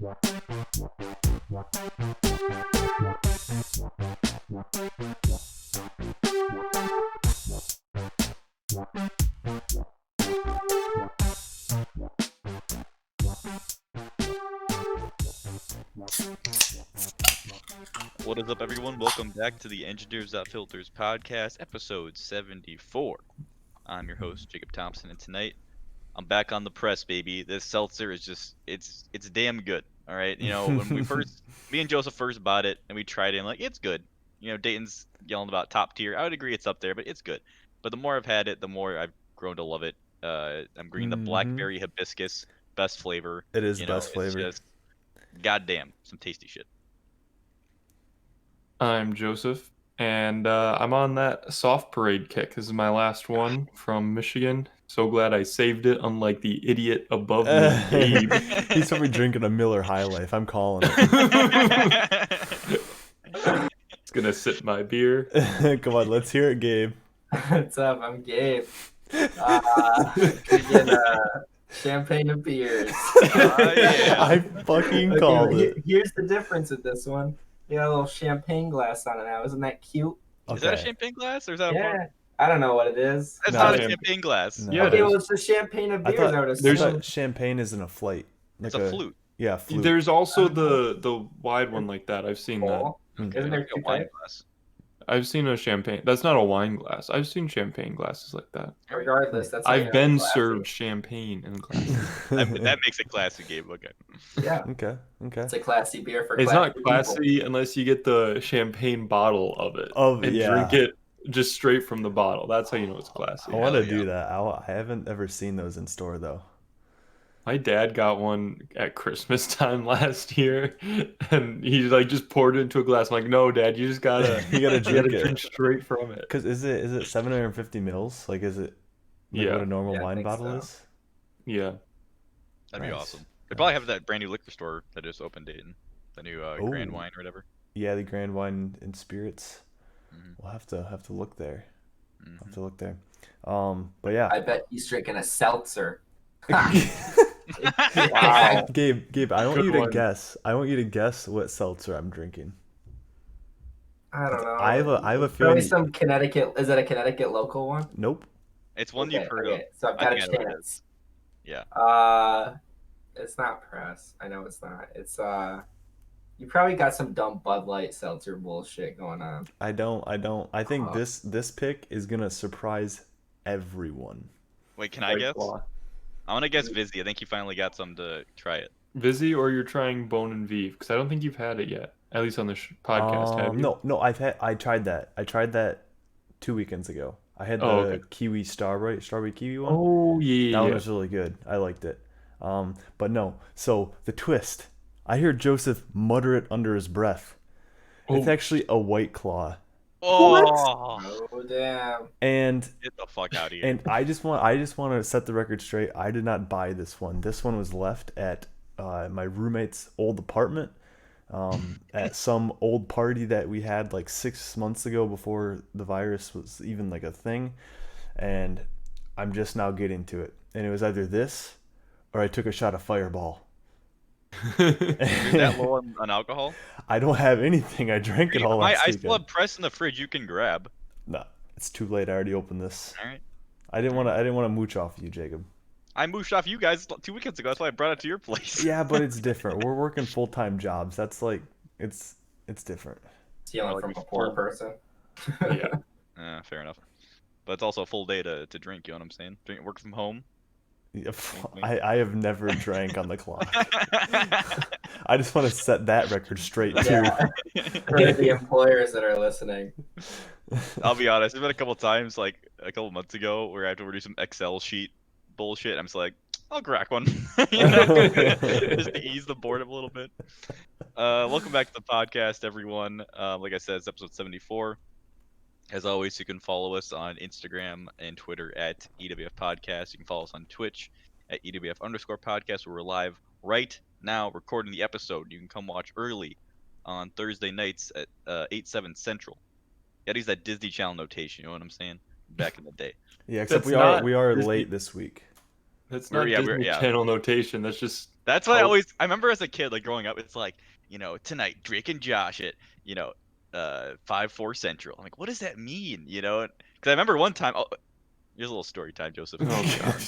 What is up, everyone? Welcome back to the Engineers That Filters podcast, episode 74. I'm your host, Jacob Thompson, and tonight I'm back on the press, baby. This seltzer is just—it's damn good. All right, when me and Joseph first bought it and we tried it, I'm like, it's good. Dayton's yelling about top tier. I would agree it's up there, but it's good. But the more I've had it, the more I've grown to love it. I'm green the blackberry hibiscus, best flavor. It is best flavor. It's just goddamn some tasty shit. I'm Joseph, and I'm on that soft parade kick. This is my last one from Michigan. So glad I saved it, unlike the idiot above me, Gabe. He's probably drinking a Miller High Life. I'm calling it. It's gonna sip my beer. Come on, let's hear it, Gabe. What's up? I'm Gabe. Drinking champagne and beers. Yeah. I fucking called it. Here's the difference with this one. You got a little champagne glass on it now. Isn't that cute? Is that a champagne glass or is that a bar? I don't know what it is. That's No, not a champagne glass. No. Yeah, Okay, well, it's a champagne and beers. I would assume. Champagne isn't a flight. It's a flute. Yeah, flute. There's also the wide one like that. I've seen that. Isn't there two wine types? glass. I've seen a champagne. That's not a wine glass. I've seen champagne glasses like that. Regardless, that's how you I've have been glasses. served champagne in glasses. That makes it classy, Gabe. Okay. Yeah, Okay. it's a classy beer for It's classy not classy unless you get the champagne bottle of it and drink it just straight from the bottle. That's how you know it's classy. I want to yeah. do that. I haven't ever seen those in store though. My dad got one at Christmas time last year, and he just poured it into a glass. I'm like, no, Dad, you just gotta drink straight from it. Because is it 750 mils? Like, is it Yeah. what a normal Yeah, I wine think bottle so. is? Yeah. That'd be Nice. awesome. They probably have that brand new liquor store that just opened Dayton. The new Grand Ooh. Wine or whatever. Yeah, the Grand Wine and Spirits. Mhm. We'll have to look there. Mhm. Have to look there. But yeah. I bet he's drinking a seltzer. Wow. Gabe, I want Good you to one. guess. I want you to guess what seltzer I'm drinking. I don't know. I have a Probably feeling. some Connecticut. Is it a Connecticut local one? Nope. It's one Okay, you've heard okay, of. So I've I got a think I know what it chance. Yeah. It's not press. I know it's not. It's you probably got some dumb Bud Light seltzer bullshit going on. I don't. I think Oh. this pick is gonna surprise everyone. Wait, can I White guess? Claw. I want to guess Vizzy. I think you finally got some to try it. Vizzy, or you're trying Bone and Vive? Because I don't think you've had it yet. At least on the podcast, have you? No, I tried that. I tried that 2 weekends ago. I had the Okay. kiwi strawberry kiwi one. Oh, yeah. That one was really good. I liked it. But no. So the twist. I hear Joseph mutter it under his breath. It's Oh. actually a White Claw. Oh, Oh damn! And get the fuck out of here. And I just want to set the record straight. I did not buy this one. This one was left at my roommate's old apartment at some old party that we had like 6 months ago before the virus was even like a thing. And I'm just now getting to it. And it was either this or I took a shot of Fireball. Is that low on alcohol? I don't have anything. I drank it all last I weekend. still have press in the fridge. You can grab. No, it's too late. I already opened this. All right. I didn't want to mooch off you, Jacob. I moved off you guys 2 weekends ago. That's why I brought it to your place. Yeah, but it's different. We're working full-time jobs. That's like it's different. Stealing Like from we a poor full- person. Yeah. Fair enough. But it's also a full day to drink. You know what I'm saying? Work from home. Yeah, I have never drank on the clock. I just want to set that record straight too. Yeah. For the employers that are listening. I'll be honest. There's been a couple times, like a couple months ago, where I have to do some Excel sheet bullshit. I'm just like, I'll crack one, just to ease the boredom a little bit. Welcome back to the podcast, everyone. Like I said, it's episode 74. As always, you can follow us on Instagram and Twitter at EWF Podcast. You can follow us on Twitch at EWF_podcast, where we're live right now recording the episode. You can come watch early on Thursday nights at 8/7 Central. You gotta use that Disney Channel notation, you know what I'm saying? Back in the day. Yeah, except That's we are not Disney. late this week. That's not Disney Channel notation. That's just That's what I remember as a kid, like growing up, it's like, tonight, Drake and Josh at, 5-4 Central. I'm like, what does that mean? Because I remember one time, here's a little story time, Joseph. Oh god.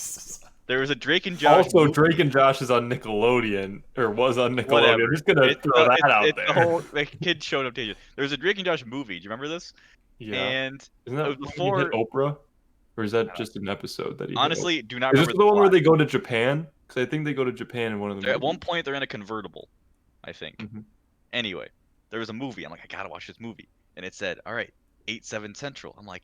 There was a Drake and Josh Also, movie. Drake and Josh is on Nickelodeon, or was on Nickelodeon. Whatever. I'm just gonna throw that out it's there. The whole kid showed up to There was a Drake and Josh movie. Do you remember this? Yeah. And Isn't that it was when before he hit Oprah? Or is that just an episode that he honestly do not hit? Is remember this the one where plot. they go to Japan? Because I think they go to Japan in one of the movies. At one point, they're in a convertible, I think. Mm-hmm. Anyway, there was a movie. I'm like, I gotta watch this movie. And it said, all right, 8-7 Central. I'm like,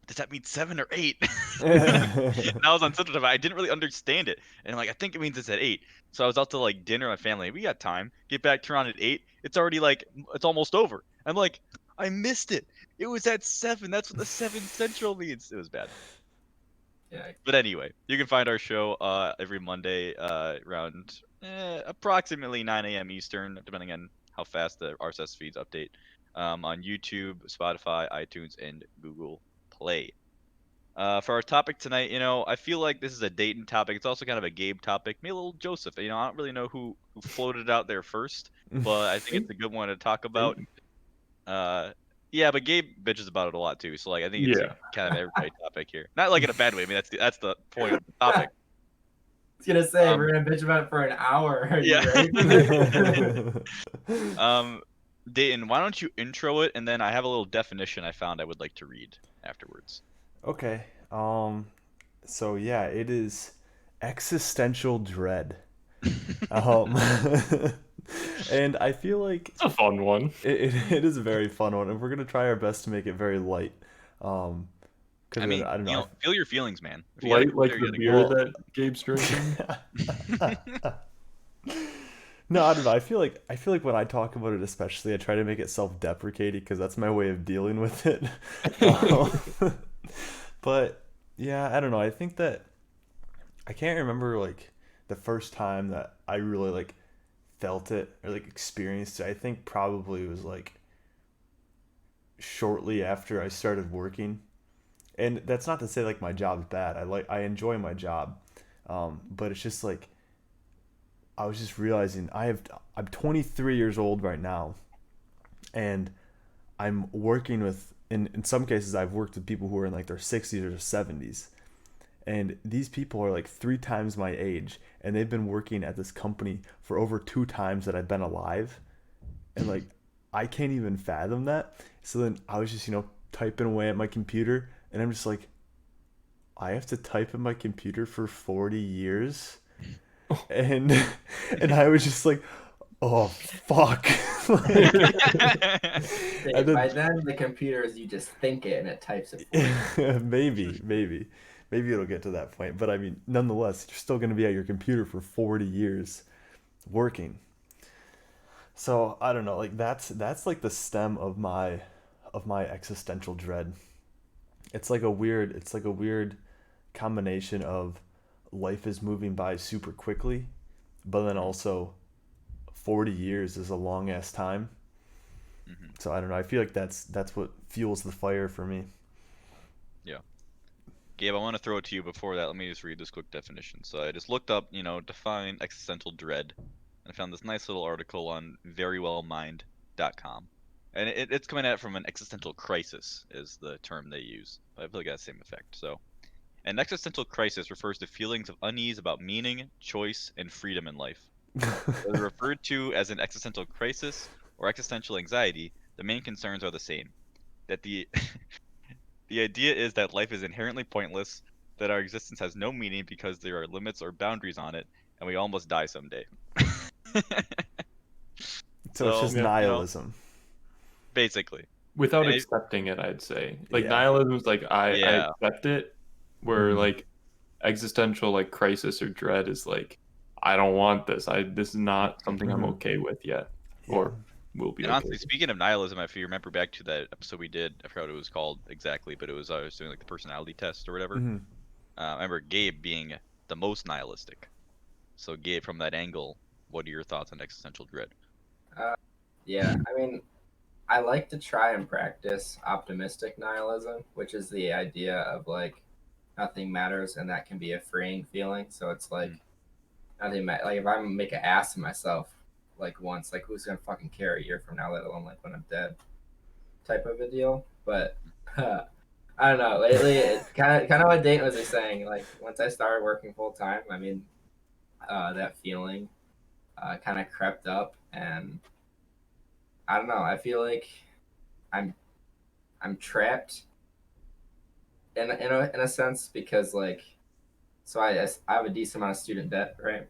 does that mean 7 or 8? And I was on Central Time. I didn't really understand it. And I'm like, I think it means it's at 8. So I was out to like dinner with my family. We got time. Get back to around at 8. It's already like, it's almost over. I'm like, I missed it. It was at 7. That's what the 7 Central means. It was bad. Yeah. But anyway, you can find our show every Monday around approximately 9 a.m. Eastern, depending on how fast the RSS feeds update, on YouTube, Spotify, iTunes, and Google Play. For our topic tonight, I feel like this is a Dayton topic. It's also kind of a Gabe topic. Maybe a little Joseph. I don't really know who floated it out there first, but I think it's a good one to talk about. Yeah, but Gabe bitches about it a lot too. So like, I think it's kind of everybody topic here. Not like in a bad way. I mean, that's the point of the topic. I was gonna say we're gonna bitch about it for an hour. Are you ready for this? Dayton, why don't you intro it, and then I have a little definition I found I would like to read afterwards. Okay. So yeah, it is existential dread. And I feel like it's a fun one. It is a very fun one, and we're gonna try our best to make it very light. I mean, I don't know. Feel your feelings, man. Light like the beer that Gabe's drinking. No, I don't know. I feel like when I talk about it, especially, I try to make it self-deprecating because that's my way of dealing with it. But yeah, I don't know. I think that I can't remember like the first time that I really like felt it or like experienced it. I think probably it was like shortly after I started working. And that's not to say like my job's bad. I enjoy my job. But it's just like I was just realizing I'm 23 years old right now, and I'm working with in some cases I've worked with people who are in like their 60s or 70s, and these people are like 3 times my age, and they've been working at this company for over 2 times that I've been alive, and like I can't even fathom that. So then I was just typing away at my computer, and I'm just like, I have to type in my computer for 40 years. And I was just like, oh fuck. By then the computer is you just think it and it types it for you. Maybe it'll get to that point, but I mean, nonetheless, you're still going to be at your computer for 40 years working. So I don't know, like that's like the stem of my existential dread. It's like a weird combination of life is moving by super quickly, but then also 40 years is a long ass time. Mm-hmm. So I don't know. I feel like that's what fuels the fire for me. Yeah. Gabe, I want to throw it to you. Before that, let me just read this quick definition. So I just looked up, define existential dread, and I found this nice little article on verywellmind.com. And it's coming at it from an existential crisis is the term they use. I feel like that's the same effect. So an existential crisis refers to feelings of unease about meaning, choice, and freedom in life. Whether referred to as an existential crisis or existential anxiety, the main concerns are the same. That the idea is that life is inherently pointless, that our existence has no meaning because there are limits or boundaries on it, and we almost die someday. So it's just nihilism. Basically. Without accepting it, I'd say. Like nihilism is like I accept it. Where like existential like crisis or dread is like, I don't want this. This is not something I'm okay with yet, or will be. And honestly, speaking of nihilism, if you remember back to that episode we did, I forgot what it was called exactly, but it was I was doing like the personality test or whatever. I remember Gabe being the most nihilistic. So Gabe, from that angle, what are your thoughts on existential dread? Yeah, I mean, I like to try and practice optimistic nihilism, which is the idea of like nothing matters, and that can be a freeing feeling. So it's like I think like if I make an ass of myself like once, like who's gonna fucking care a year from now, let alone like when I'm dead, type of a deal. But I don't know. Lately, it kind of what Dayton was just saying. Like once I started working full time, I mean, that feeling kind of crept up, and I don't know. I feel like I'm I'm trapped in a sense because like so I have a decent amount of student debt, right?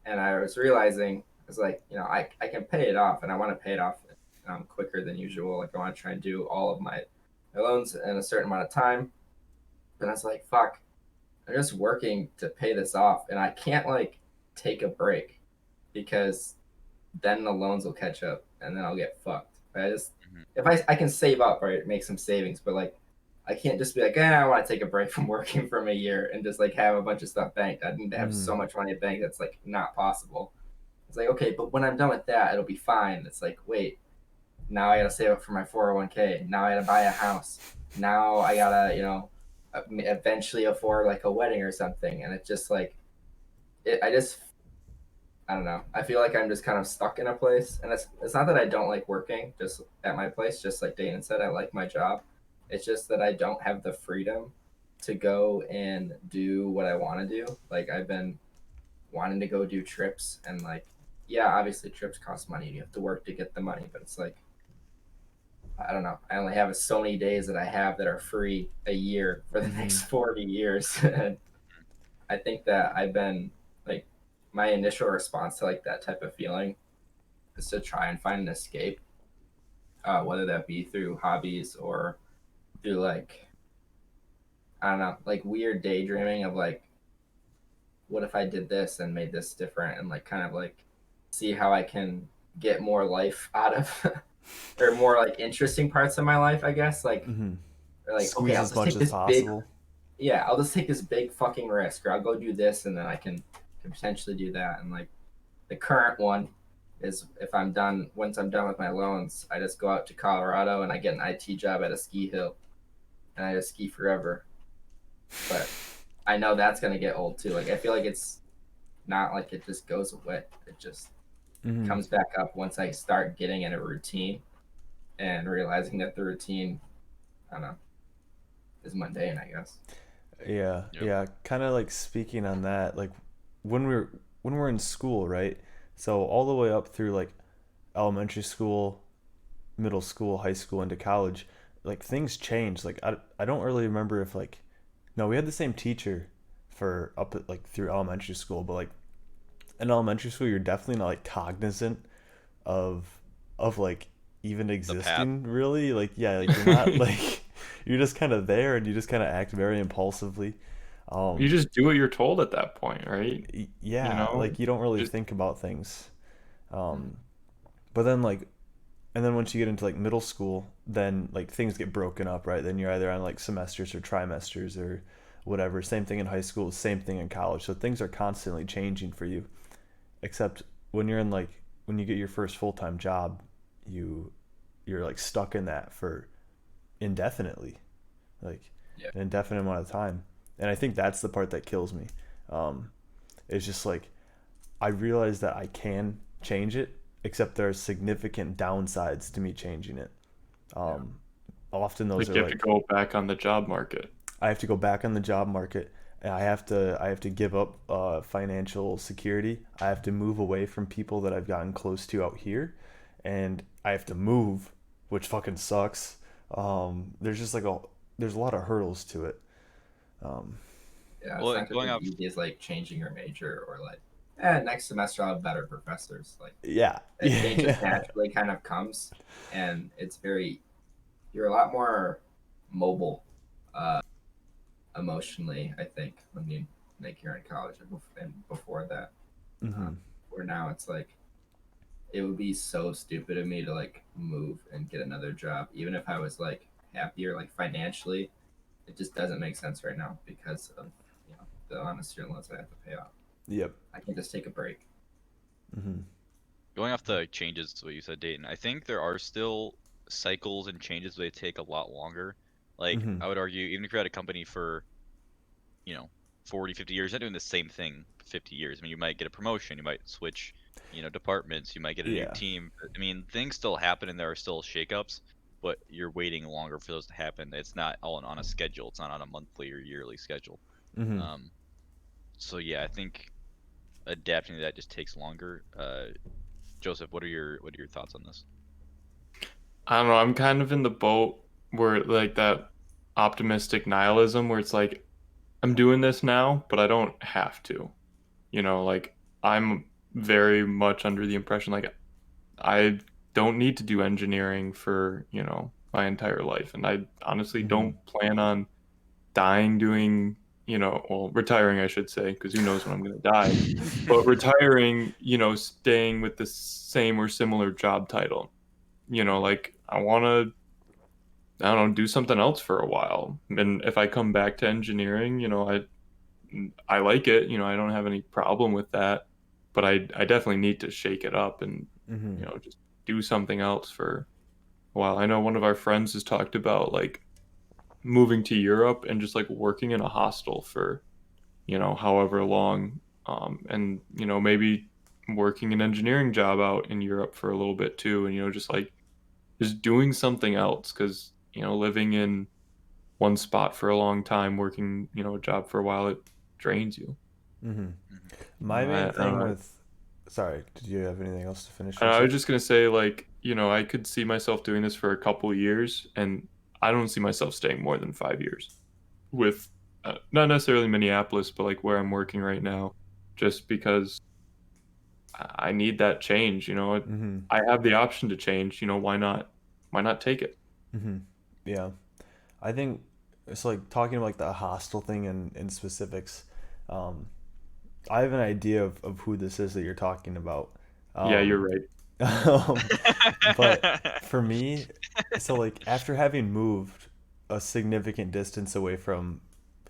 And I was realizing I was like, I can pay it off, and I want to pay it off quicker than usual. Like I want to try and do all of my loans in a certain amount of time. And I was like, fuck, I'm just working to pay this off, and I can't like take a break because then the loans will catch up, and then I'll get fucked. I just if I can save up, right, make some savings, but like I can't just be like, I want to take a break from working from a year and just like have a bunch of stuff banked. I need to have so much money banked that's like not possible. It's like, okay, but when I'm done with that, it'll be fine. It's like, wait, now I gotta save up for my 401k. Now I gotta buy a house. Now I gotta, eventually afford like a wedding or something. And it's just like, I don't know. I feel like I'm just kind of stuck in a place. And it's not that I don't like working just at my place, just like Dana said, I like my job. It's just that I don't have the freedom to go and do what I want to do. Like I've been wanting to go do trips, and like, yeah, obviously trips cost money. You have to work to get the money, but it's like, I don't know. I only have so many days that I have that are free a year for the next 40 years. And I think that I've been like, my initial response to like that type of feeling is to try and find an escape, whether that be through hobbies or through like, I don't know, like weird daydreaming of like, what if I did this and made this different, and like kind of like see how I can get more life out of or more like interesting parts of my life, I guess. Like, or like, Squeeze okay, I'll as just much take as this big, possible. yeah, I'll just take this big fucking risk, or I'll go do this, and then I can potentially do that. And like the current one is if I'm done, once I'm done with my loans, I just go out to Colorado and I get an IT job at a ski hill, and I just ski forever. But I know that's gonna get old too. Like I feel like it's not like it just goes away. It just comes back up once I start getting in a routine and realizing that the routine, I don't know, is mundane, I guess. Yeah, Yep. yeah. Kind of like speaking on that, like when we're in school, right? So all the way up through like elementary school, middle school, high school, into college, like things change. Like I don't really remember if like no, we had the same teacher for up at, like through elementary school, but like in elementary school, you're definitely not like cognizant of like even The path. existing really. Like yeah, like you're not like you're just kind of there and you just kind of act very impulsively. You just do what you're told at that point, right? Yeah, like you don't really just think about things. But then like and then once you get into like middle school, then like things get broken up, right? Then you're either on like semesters or trimesters or whatever. Same thing in high school, same thing in college. So things are constantly changing for you. Except when you're in like when you get your first full-time job, you're like stuck in that for indefinitely. Like Yeah. an indefinite amount of time. And I think that's the part that kills me. It's just like I realize that I can change it, except there are significant downsides to me changing it. Often those like are you have to like go back on the job market. I have to go back on the job market, and I have to give up financial security. I have to move away from people that I've gotten close to out here, and I have to move, which fucking sucks. There's just like there's a lot of hurdles to it. Yeah, it's Well, not going gonna off, be easy as like changing your major or like, next semester I'll have better professors. Like Yeah, that change just yeah, naturally kind of comes, and you're a lot more mobile, emotionally, I think, when you like you're in college and before that. hmm Where now it's like it would be so stupid of me to like move and get another job, even if I was like happier, like financially. It just doesn't make sense right now because of the honest student loans I have to pay off. yep, I can just take a break. hmm going off the changes, what you said, Dayton, I think there are still cycles and changes that take a lot longer. Like, hmm I would argue, even if you're at a company for, 40, 50 years, you're not doing the same thing for 50 years. I mean, you might get a promotion, you might switch, departments, you might get a new Yeah. team. I mean, things still happen and there are still shakeups, but you're waiting longer for those to happen. It's not all on a schedule. It's not on a monthly or yearly schedule. Mm-hmm. So yeah, I think adapting to that just takes longer. Joseph, what are your thoughts on this? I don't know. I'm kind of in the boat where like that optimistic nihilism where it's like I'm doing this now, but I don't have to. Like I'm very much under the impression like I don't need to do engineering for, my entire life. And I honestly Mm-hmm. don't plan on dying doing, well, retiring, I should say, because who knows when I'm going to die. But retiring, staying with the same or similar job title. Like I want to, I don't know, do something else for a while. And if I come back to engineering, I like it. I don't have any problem with that. But I definitely need to shake it up and, Mm-hmm. just do something else for a while. I know one of our friends has talked about like moving to Europe and just like working in a hostel for, however long. And, maybe working an engineering job out in Europe for a little bit too. And, just doing something else because, living in one spot for a long time, working, a job for a while, it drains you. Mm-hmm. Mhm. My main I don't thing know. with, sorry, did you have anything else to finish, I Joseph? was just gonna say, like, I could see myself doing this for a couple years, and I don't see myself staying more than 5 years with not necessarily Minneapolis, but like where I'm working right now, just because I need that change. Mm-hmm. I have the option to change. Why not? Why not take it? Mm-hmm. Yeah. I think it's like talking about like the hostile thing in specifics. Um, I have an idea of who this is that you're talking about. Yeah, you're Um, right. but for me, so like after having moved a significant distance away from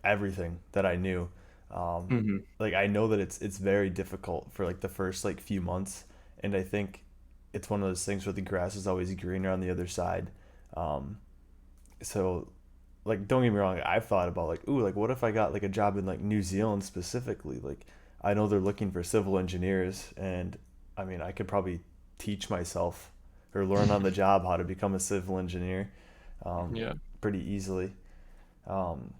everything that I knew, Hmm. like I know that it's very difficult for like the first like few months, and I think it's one of those things where the grass is always greener on the other side. Um, so like don't get me wrong, I've thought about like, ooh, like what if I got like a job in like New Zealand specifically? Like I know they're looking for civil engineers, and I mean I could probably teach myself or learn on the job how to become a civil engineer, um, Yeah. pretty easily. um,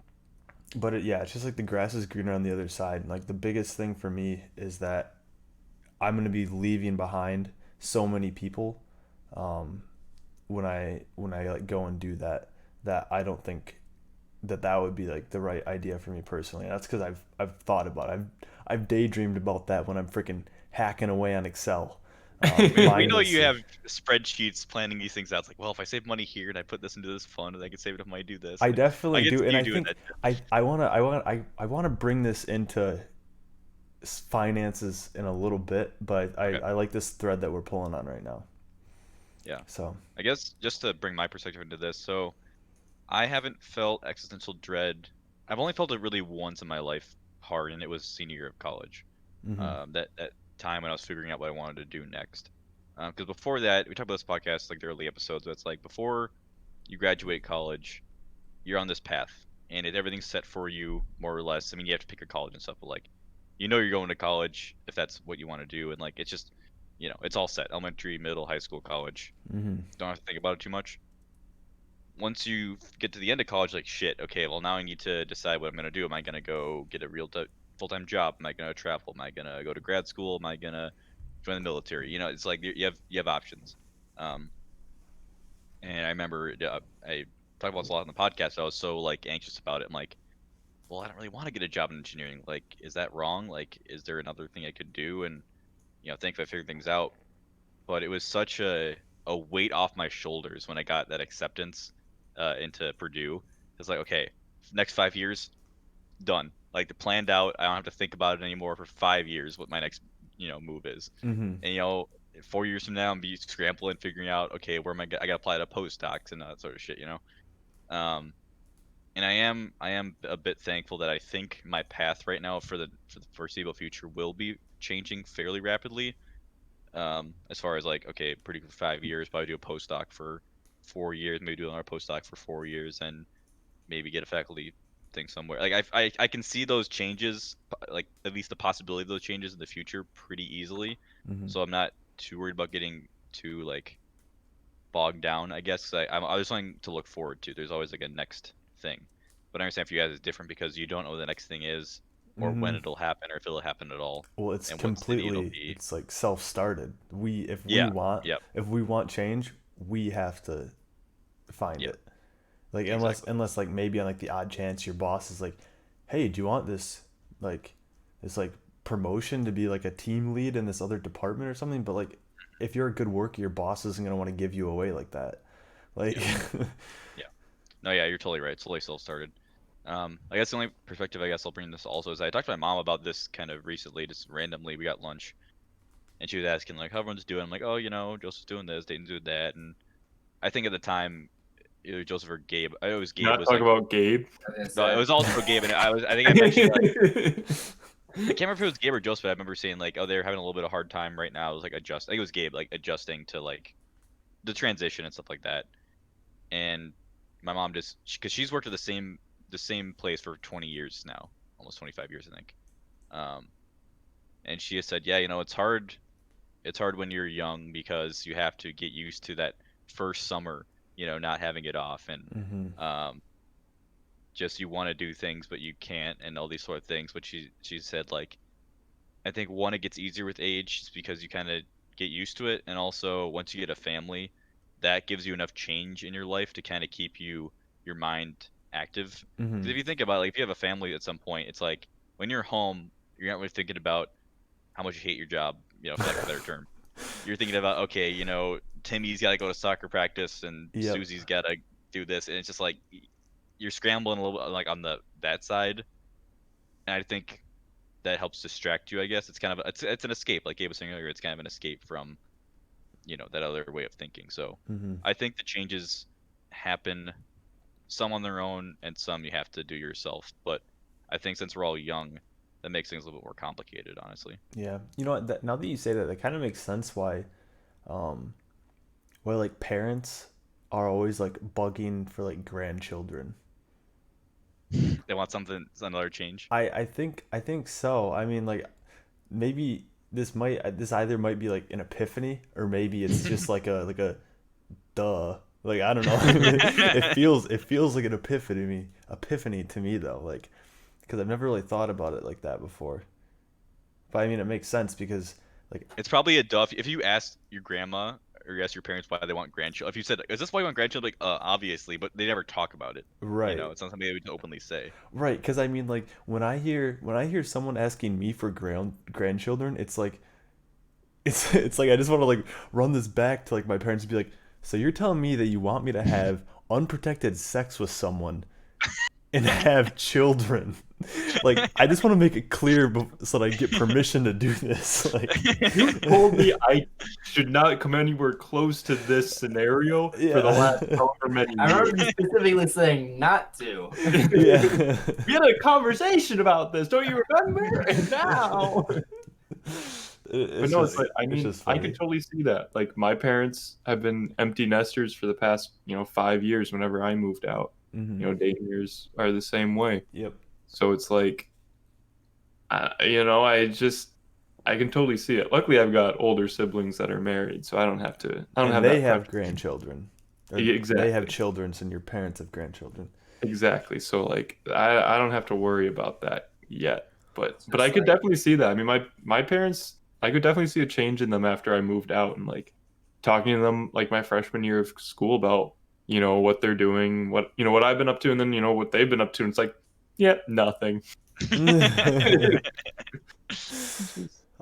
but yeah, it's just like the grass is greener on the other side, and like the biggest thing for me is that I'm gonna be leaving behind so many people, um, when I like go and do that, that I don't think that would be like the right idea for me personally. And that's because I've thought about it. I've daydreamed about that when I'm freaking hacking away on Excel, We know you mindlessly. have spreadsheets planning these things out. It's like, well, if I save money here and I put this into this fund, and I can save it if I do this. I Like, I definitely can do, see and you I doing think that shit. I wanna bring this into finances in a little bit, but Okay. I like this thread that we're pulling on right now. Yeah. So. I guess just to bring my perspective into this, so I haven't felt existential dread. I've only felt it really once in my life hard, and it was senior year of college. Mhm. That time when I was figuring out what I wanted to do next. Because before that, we talked about this podcast like the early episodes. But it's like before you graduate college, you're on this path, and everything's set for you more or less. I mean, you have to pick a college and stuff, but like, you're going to college if that's what you want to do, and like it's just, it's all set. Elementary, middle, high school, college. Mhm. Don't have to think about it too much. Once you get to the end of college, like shit, okay, well now I need to decide what I'm gonna do. Am I gonna go get a real full-time job? Am I gonna travel? Am I gonna go to grad school? Am I gonna join the military? It's like you have options. Um, and I remember I talked about this a lot on the podcast. I was so like anxious about it. I'm like, well, I don't really want to get a job in engineering. Like, is that wrong? Like, is there another thing I could do? And thankfully I figured things out. But it was such a weight off my shoulders when I got that acceptance into Purdue. It's like, okay, next 5 years, done. Like the planned out. I don't have to think about it anymore for 5 years. What my next move is, Mhm. and 4 years from now, I'm be scrambling, figuring out, okay, where am I? I got to apply to postdocs and that sort of shit. Um, and I am a bit thankful that I think my path right now for the foreseeable future will be changing fairly rapidly. As far as like, okay, pretty for 5 years, probably do a postdoc for 4 years, maybe do another postdoc for 4 years, and maybe get a faculty thing somewhere. Like I can see those changes, like at least the possibility of those changes in the future pretty easily. Mm-hmm. So I'm not too worried about getting too like bogged down. I guess I was something to look forward to. There's always like a next thing. But I understand for you guys it's different because you don't know what the next thing is, or when Mm-hmm. it'll happen, or if it'll happen at all, Well, it's and what city it'll completely, be. it's like self-started. If we Yeah. want, Yep. if we want change, we have to find Yep. it. Like Exactly. unless like maybe on like the odd chance your boss is like, hey, do you want like this like promotion to be like a team lead in this other department or something? But like if you're a good worker, your boss isn't gonna want to give you away like that. Like Yeah. No, yeah, you're totally right. It's totally self-started. I guess the only perspective I guess I'll bring this also is I talked to my mom about this kind of recently, just randomly. We got lunch, and she was asking like how everyone's doing. I'm like, oh, Joseph's doing this, Dayton's doing that, and I think at the time either Joseph or Gabe. I always Gabe Not was talk like, about Gabe. no, it was also Gabe, and I think I mentioned like I can't remember if it was Gabe or Joseph. I remember saying like, oh, they're having a little bit of hard time right now. It was like I think it was Gabe, like adjusting to like the transition and stuff like that. And my mom just because she's worked at the same place for 20 years now, almost 25 years, I think. Um, and she has said, yeah, it's hard. It's hard when you're young because you have to get used to that first summer, not having it off, and hmm um, just you want to do things but you can't, and all these sort of things. But she said like I think one, it gets easier with age just because you kind of get used to it, and also once you get a family, that gives you enough change in your life to kind of keep your mind active. hmm Because if you think about it, like if you have a family at some point, it's like when you're home, you're not really thinking about how much you hate your job, for lack of a better term. You're thinking about, okay, Timmy's got to go to soccer practice and Yep. Susie's got to do this, and it's just like you're scrambling a little bit like on that side, and I think that helps distract you. I guess it's kind of it's an escape, like Gabe was saying earlier. It's kind of an escape from that other way of thinking. So hmm I think the changes happen some on their own and some you have to do yourself. But I think since we're all young, that makes things a little bit more complicated, honestly. Yeah. You know what? Now that you say that, that kind of makes sense um, why like parents are always like bugging for like grandchildren. They want something, another change. I think so. I mean, like maybe this either might be like an epiphany or maybe it's just like a duh. Like I don't know. It feels like an epiphany to me though. Like because I've never really thought about it like that before. But I mean, it makes sense because like It's probably a duff. If you ask your grandma or you ask your parents why they want grandchildren, if you said, "Is this why you want grandchildren?" Like, obviously, but they never talk about it. right, It's not something they would openly say. right. Because I mean, like when I hear someone asking me for grandchildren, it's like I just want to like run this back to like my parents and be like, so you're telling me that you want me to have unprotected sex with someone and have children? Like I just want to make it clear so that I get permission to do this. Like You told me I should not come anywhere close to this scenario for the last yeah. however many I remember you years. specifically saying not to. Yeah. We had a conversation about this, don't you remember? And now. But no, it's like I it's mean, just I funny. could totally see that. Like my parents have been empty nesters for the past, 5 years whenever I moved out. hmm Dating years are the same way. Yep. So it's like I can totally see it. Luckily I've got older siblings that are married, so I don't And have they that have pressure. grandchildren. Or they have Exactly. children, and your parents have grandchildren. Exactly. So like I don't have to worry about that yet. But Just I could like- definitely see that. I mean my parents, I could definitely see a change in them after I moved out, and like talking to them like my freshman year of school about, what they're doing, what I've been up to, and then, what they've been up to, and it's like, yeah, nothing.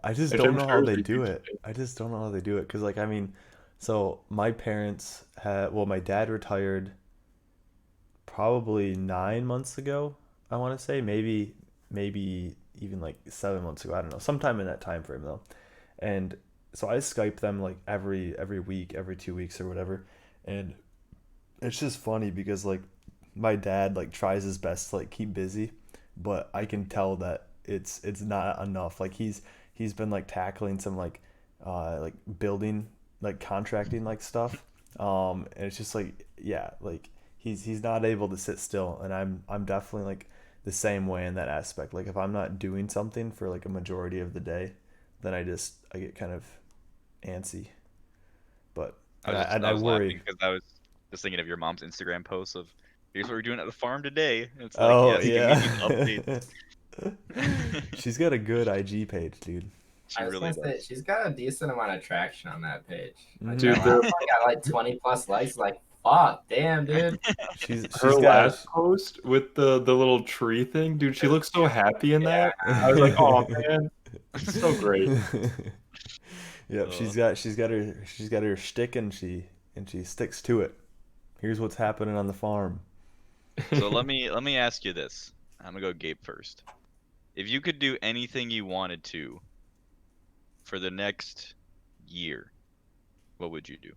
I just Which don't I'm know how sure is they a do huge it. thing. I just don't know how they do it. Cause like I mean, so my parents had my dad retired probably 9 months ago. I want to say maybe even like 7 months ago. I don't know, sometime in that time frame though. And so I Skype them like every week, every 2 weeks or whatever. And it's just funny because like my dad like tries his best to like keep busy, but I can tell that it's not enough. Like he's been like tackling some like building like contracting like stuff. And it's just like yeah, like he's not able to sit still, and I'm definitely like the same way in that aspect. Like if I'm not doing something for like a majority of the day, then I get kind of antsy. But I I was worry. laughing because I was just thinking of your mom's Instagram posts of here's what we're doing at the farm today. And it's like, Oh yes, give me yeah. these updates. She's got a good IG page, dude. She I was really gonna say does. she's got a decent amount of traction on that page. Like Dude, that last one got like 20 plus likes. Like fuck, damn, dude. her She's got last post with the little tree thing, dude, she looks so happy in that. I was like, oh man, it's so great. Yep, she's got her shtick and she sticks to it. Here's what's happening on the farm. So let me ask you this. I'm gonna go Gabe first. If you could do anything you wanted to for the next year, what would you do?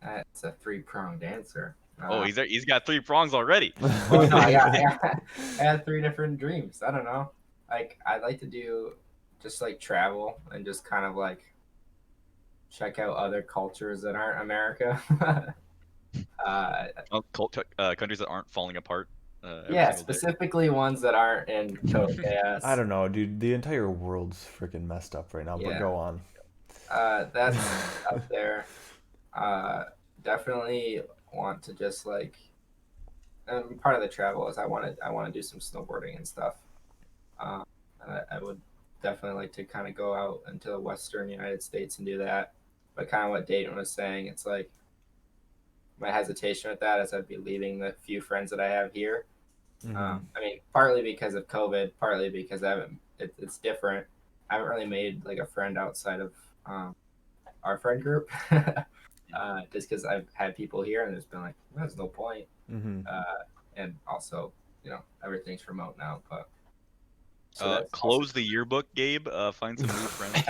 That's a three-pronged answer. Oh, he's got 3 prongs already. Well, no, I had 3 different dreams. I don't know. Like I'd like to do just like travel and just kind of like check out other cultures that aren't America. Countries that aren't falling apart every Yeah, single day. specifically ones that aren't in total chaos. I don't know, dude. The entire world's freaking messed up right now. But Yeah. go on. That's up there. Definitely want to just like, and part of the travel is I want to do some snowboarding and stuff. And I would definitely like to kind of go out into the Western United States and do that. But kind of what Dayton was saying, it's like my hesitation with that is I'd be leaving the few friends that I have here. I mean, partly because of COVID, partly because it's different. I haven't really made like a friend outside of our friend group, just because I've had people here and there's been like, there's no point. And also, everything's remote now. But so close the yearbook, Gabe. Find some new friends.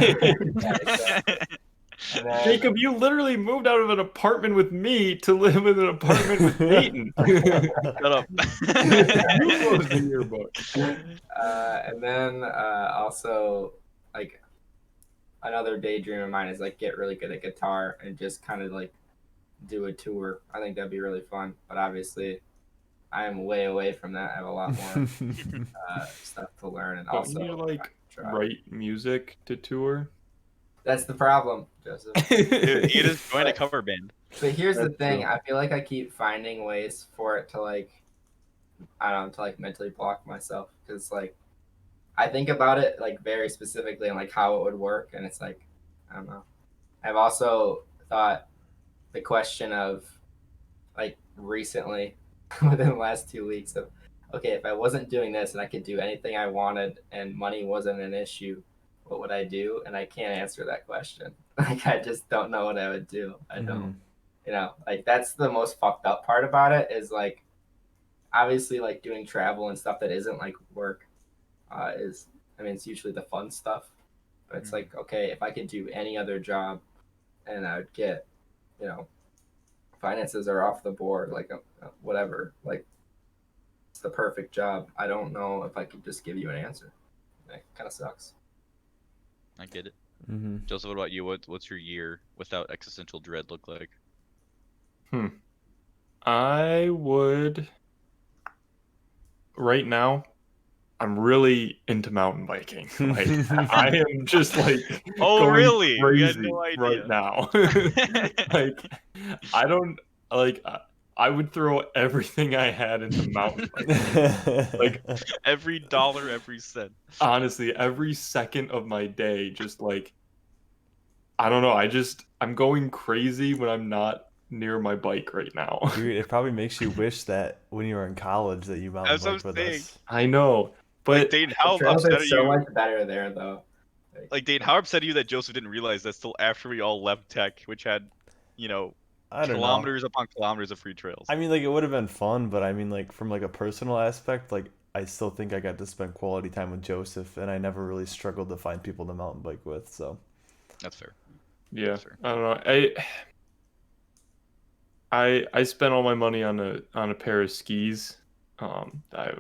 then, Jacob, you literally moved out of an apartment with me to live in an apartment with Dayton. Shut up. You closed the yearbook. And then also like another daydream of mine is like get really good at guitar and just kind of like do a tour. I think that'd be really fun. But obviously, I am way away from that. I have a lot more stuff to learn, and also you like write music to tour. That's the problem, Joseph. Dude, he just joined a cover band. But here's the thing: true. I feel like I keep finding ways for it to like, I don't know, to like mentally block myself because like I think about it like very specifically and like how it would work, and it's like I don't know. I've also thought the question of like recently within the last 2 weeks of okay, if I wasn't doing this and I could do anything I wanted and money wasn't an issue, what would I do? And I can't answer that question. Like I just don't know what I would do. I don't, like that's the most fucked up part about it is like obviously like doing travel and stuff that isn't like work is I mean it's usually the fun stuff, but it's like okay, if I could do any other job and I would get, finances are off the board, like whatever, like it's the perfect job. I don't know if I could just give you an answer. It kind of sucks. I get it. Joseph, what about you? What's your year without existential dread look like? I would. Right now, I'm really into mountain biking. Like I am just like going really? You had crazy no idea. right now. Like I don't like. I would throw everything I had into mountain biking. Like every dollar, every cent. Honestly, every second of my day, just like I don't know. I'm going crazy when I'm not near my bike right now. Dude, it probably makes you wish that when you were in college that you mountain biked with us. I know, but like, Dane, how upset are you? So much better there, though. Like Dane, how upset are you that Joseph didn't realize that till after we all left tech, which had, kilometers upon kilometers of free trails. I mean, like it would have been fun, but I mean, like from like a personal aspect, like I still think I got to spend quality time with Joseph, and I never really struggled to find people to mountain bike with. So that's fair. Yeah, that's fair. I don't know. I spent all my money on a pair of skis. I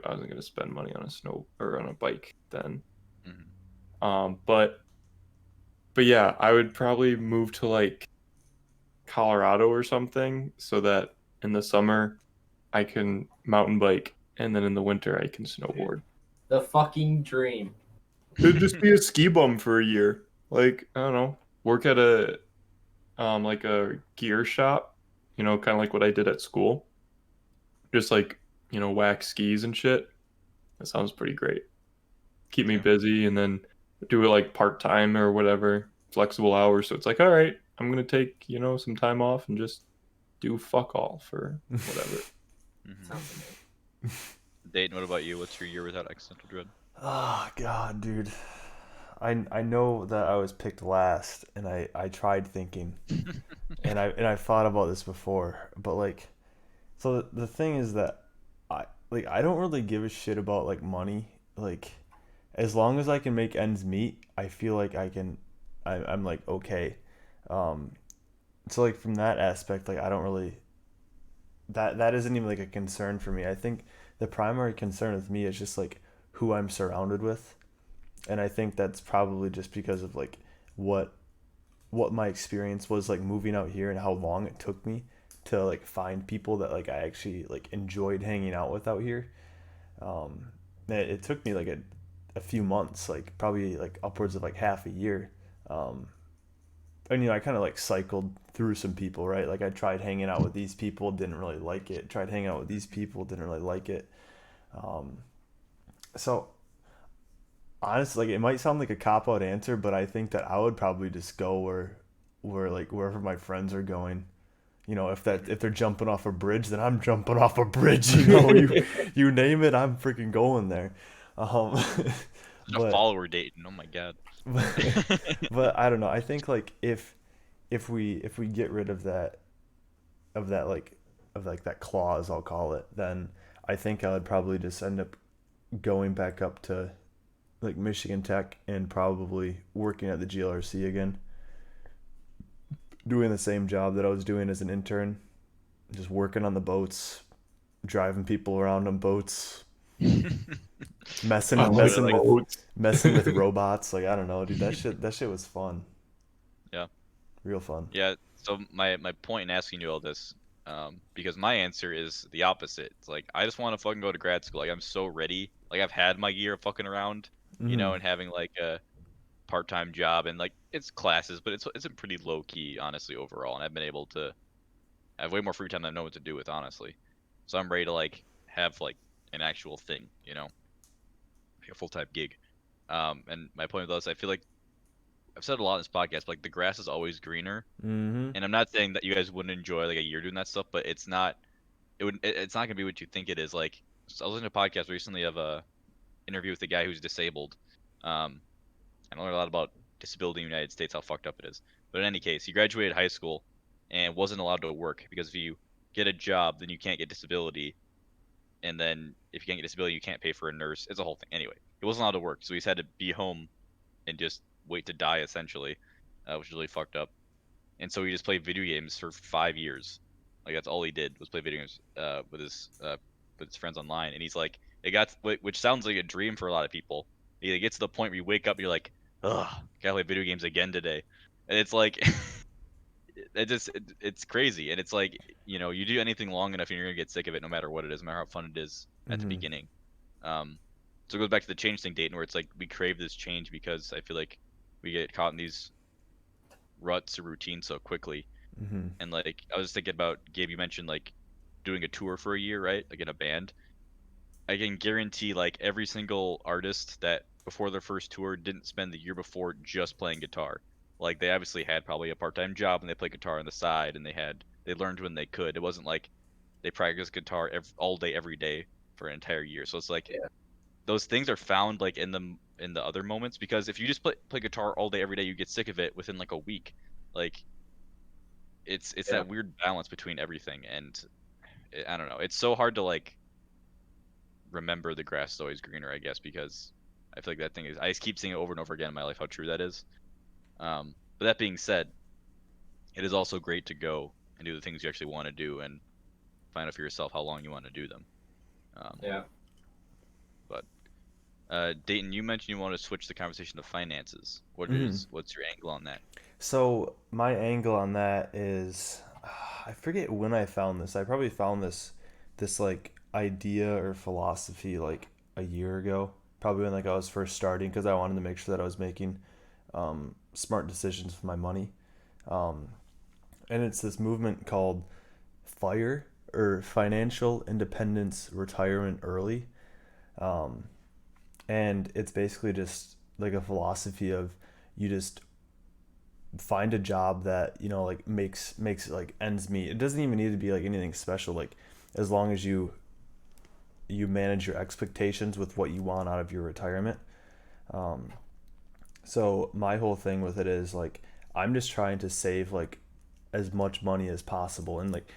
wasn't gonna spend money on a snow or on a bike then. But yeah, I would probably move to like Colorado or something so that in the summer I can mountain bike and then in the winter I can snowboard. The fucking dream. It'd just be a ski bum for a year. Like, I don't know, work at a like a gear shop, kind of like what I did at school. Just like, wax skis and shit. That sounds pretty great. Keep me busy, and then do it like part-time or whatever, flexible hours. So it's like, all right, I'm gonna take, some time off and just do fuck all for whatever. Sounds amazing. Dayton, what about you? What's your year without existential dread? Oh God, dude. I know that I was picked last, and I tried thinking, and I thought about this before, but like, so the thing is that I don't really give a shit about like money. Like, as long as I can make ends meet, I feel like I'm like okay. Um, so like from that aspect, like I don't really that isn't even like a concern for me. I think the primary concern with me is just like who I'm surrounded with, and I think that's probably just because of like what what my experience was like moving out here and how long it took me to like find people that like I actually like enjoyed hanging out with out here. Um, it took me like a few months, like probably like upwards of like half a year. Um, and I kind of like cycled through some people, right? Like I tried hanging out with these people, didn't really like it. Tried hanging out with these people, didn't really like it. Um, so honestly, like it might sound like a cop out answer, but I think that I would probably just go where like wherever my friends are going. If they're jumping off a bridge, then I'm jumping off a bridge. You name it, I'm freaking going there. Um, A but follower Dayton. Oh my god. but I don't know. I think like if we get rid of that like that clause, I'll call it, then I think I would probably just end up going back up to like Michigan Tech and probably working at the GLRC again, doing the same job that I was doing as an intern, just working on the boats, driving people around on boats, messing I like messing with boats. messing with robots. Like I don't know, dude. That shit was fun. Yeah. Real fun. Yeah. So my point in asking you all this, because my answer is the opposite. It's like I just want to fucking go to grad school. Like I'm so ready. Like I've had my year of fucking around, Mm-hmm. and having like a part-time job and like it's classes, but it's a pretty low key honestly overall. And I've been able to have way more free time than I know what to do with honestly. So I'm ready to like have like an actual thing, like a full-time gig. And my point with this, I feel like I've said a lot in this podcast, but like the grass is always greener. Mm-hmm. And I'm not saying that you guys wouldn't enjoy like a year doing that stuff, but it's not gonna be what you think it is. Like so I was listening to a podcast recently of a interview with a guy who's disabled. And I learned a lot about disability in the United States, how fucked up it is. But in any case, he graduated high school and wasn't allowed to work because if you get a job, then you can't get disability, and then if you can't get disability, you can't pay for a nurse. It's a whole thing. Anyway, he wasn't allowed to work, so he's had to be home and just wait to die essentially, which is really fucked up. And so he just played video games for 5 years. Like that's all he did was play video games with his friends online. And he's like, which sounds like a dream for a lot of people. He gets to the point where you wake up, and you're like, ugh, gotta play video games again today. And it's like, it's crazy. And it's like, you do anything long enough, and you're gonna get sick of it, no matter what it is, no matter how fun it is at the Mm-hmm. beginning. So it goes back to the change thing, Dayton, where it's like we crave this change because I feel like we get caught in these ruts or routines so quickly. Mm-hmm. And like I was thinking about Gabe, you mentioned like doing a tour for a year, right? Like in a band. I can guarantee like every single artist that before their first tour didn't spend the year before just playing guitar. Like they obviously had probably a part-time job and they played guitar on the side and they learned when they could. It wasn't like they practiced guitar all day every day for an entire year. So it's like those things are found like in the other moments, because if you just play guitar all day every day, you get sick of it within like a week. Like it's that weird balance between everything, and I don't know. It's so hard to like remember the grass is always greener, I guess, because I feel like that thing is. I just keep seeing it over and over again in my life how true that is. But that being said, it is also great to go and do the things you actually want to do and find out for yourself how long you want to do them. Yeah. But Dayton, you mentioned you want to switch the conversation to finances. Mm-hmm. What's your angle on that? So my angle on that is, I forget when I found this. I probably found this like idea or philosophy like a year ago, probably when like I was first starting, because I wanted to make sure that I was making smart decisions with my money. Um, and it's this movement called FIRE, or Financial Independence Retirement Early. Um, and it's basically just like a philosophy of, you just find a job that, you know, like makes like ends meet. It doesn't even need to be like anything special, like as long as you manage your expectations with what you want out of your retirement. um, so my whole thing with it is like, I'm just trying to save like as much money as possible. And like,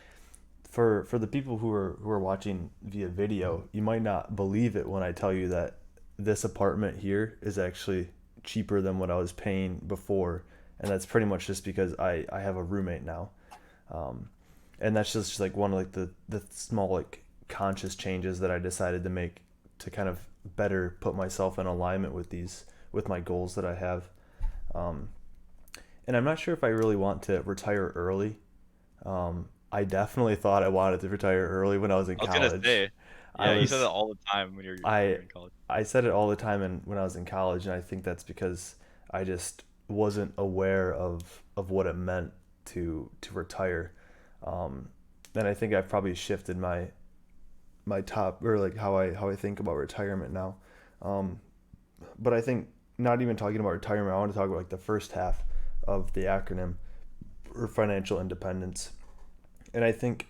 for the people who are watching via video, you might not believe it when I tell you that this apartment here is actually cheaper than what I was paying before, and that's pretty much just because I have a roommate now. Um, and that's just like one of like the small like conscious changes that I decided to make to kind of better put myself in alignment with my goals that I have. Um, and I'm not sure if I really want to retire early. I definitely thought I wanted to retire early when I was in I was gonna college. say, I yeah, you said that was all the time when I you're in college. I said it all the time when I was in college, and I think that's because I just wasn't aware of what it meant to retire. Um, and I think I've probably shifted my top, or like how I think about retirement now. Um, but I think, not even talking about retirement, I want to talk about like the first half of the acronym, or financial independence. And I think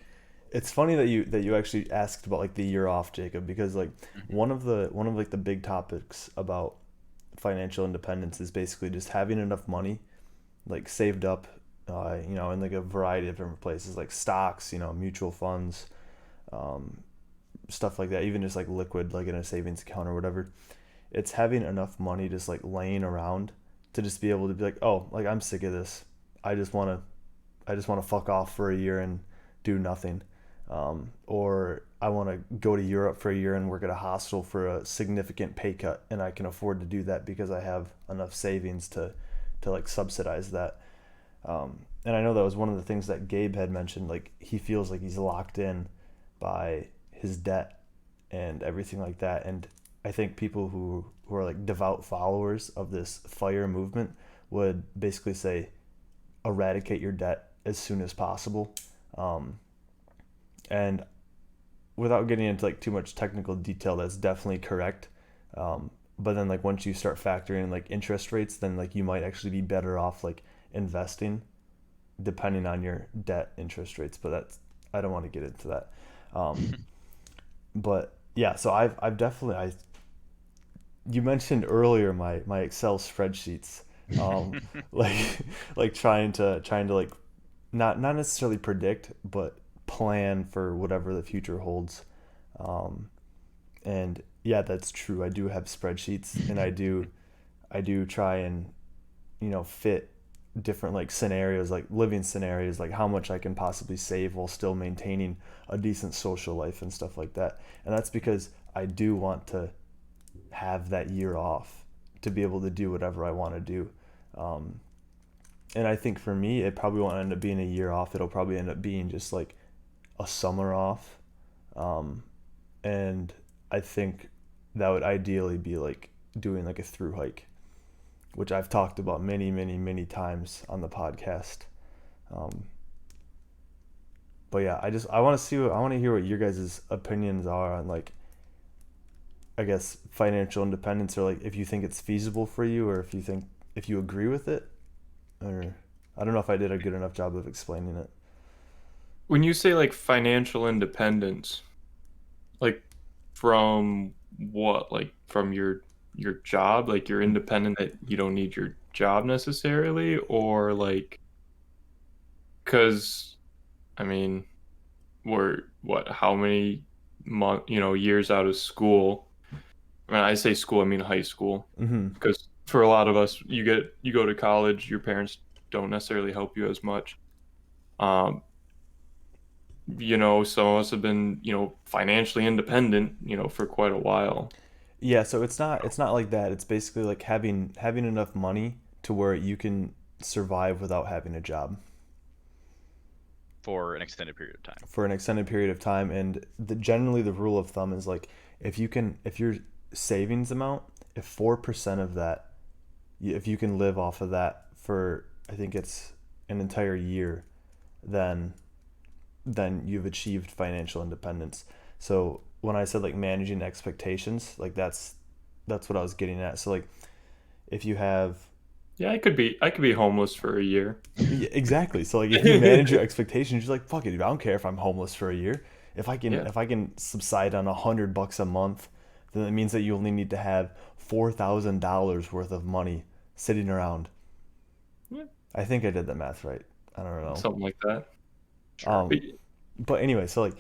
it's funny that you actually asked about like the year off, Jacob, because like Mhm. one of like the big topics about financial independence is basically just having enough money like saved up, in like a variety of different places, like stocks, mutual funds, um, stuff like that, even just like liquid, like in a savings account or whatever. It's having enough money just like laying around to just be able to be like, oh, like I'm sick of this. I just want to I just want to fuck off for a year and do nothing. Or I want to go to Europe for a year and work at a hostel for a significant pay cut, and I can afford to do that because I have enough savings to like subsidize that. And I know that was one of the things that Gabe had mentioned. Like, he feels like he's locked in by his debt and everything like that. And I think people who are like devout followers of this FIRE movement would basically say, eradicate your debt as soon as possible. Um, and without getting into like too much technical detail, that's definitely correct. But then like once you start factoring in like interest rates, then like you might actually be better off like investing, depending on your debt interest rates. But that's, I don't want to get into that. Um, but yeah, so I've definitely, you mentioned earlier my Excel spreadsheets, um, like like trying to like not necessarily predict, but plan for whatever the future holds. Um, and yeah, that's true. I do have spreadsheets, and I do try and fit different like scenarios, like living scenarios, like how much I can possibly save while still maintaining a decent social life and stuff like that. And that's because I do want to have that year off to be able to do whatever I want to do. Um, and I think for me, it probably won't end up being a year off. It'll probably end up being just like a summer off. Um, and I think that would ideally be like doing like a through hike, which I've talked about many, many, many times on the podcast. Um, but yeah, I want to hear what your guys' opinions are on like, I guess, financial independence, or like if you think it's feasible for you, or if you agree with it, or I don't know if I did a good enough job of explaining it. When you say like financial independence, like from what? Like from your job, like you're independent that you don't need your job necessarily, or like cuz I mean, we're what how many years out of school. When I say school, I mean high school, Mm-hmm. because for a lot of us, you go to college, your parents don't necessarily help you as much. Um, some of us have been, financially independent, for quite a while. Yeah, so it's not like that. It's basically like having enough money to where you can survive without having a job. for an extended period of time. For an extended period of time, and generally the rule of thumb is like if your savings amount, if 4% of that, if you can live off of that for, I think it's an entire year, then you've achieved financial independence. So when I said like managing expectations, like that's what I was getting at. So like if you have Yeah, I could be homeless for a year. Yeah, exactly. So like if you manage your expectations, you're like, fuck it, dude, I don't care if I'm homeless for a year. Yeah. If I can subside on $100 a month, then it means that you only need to have $4,000 worth of money sitting around. Yeah. I think I did the math right. I don't know. Something like that. Sure. But anyway, so like,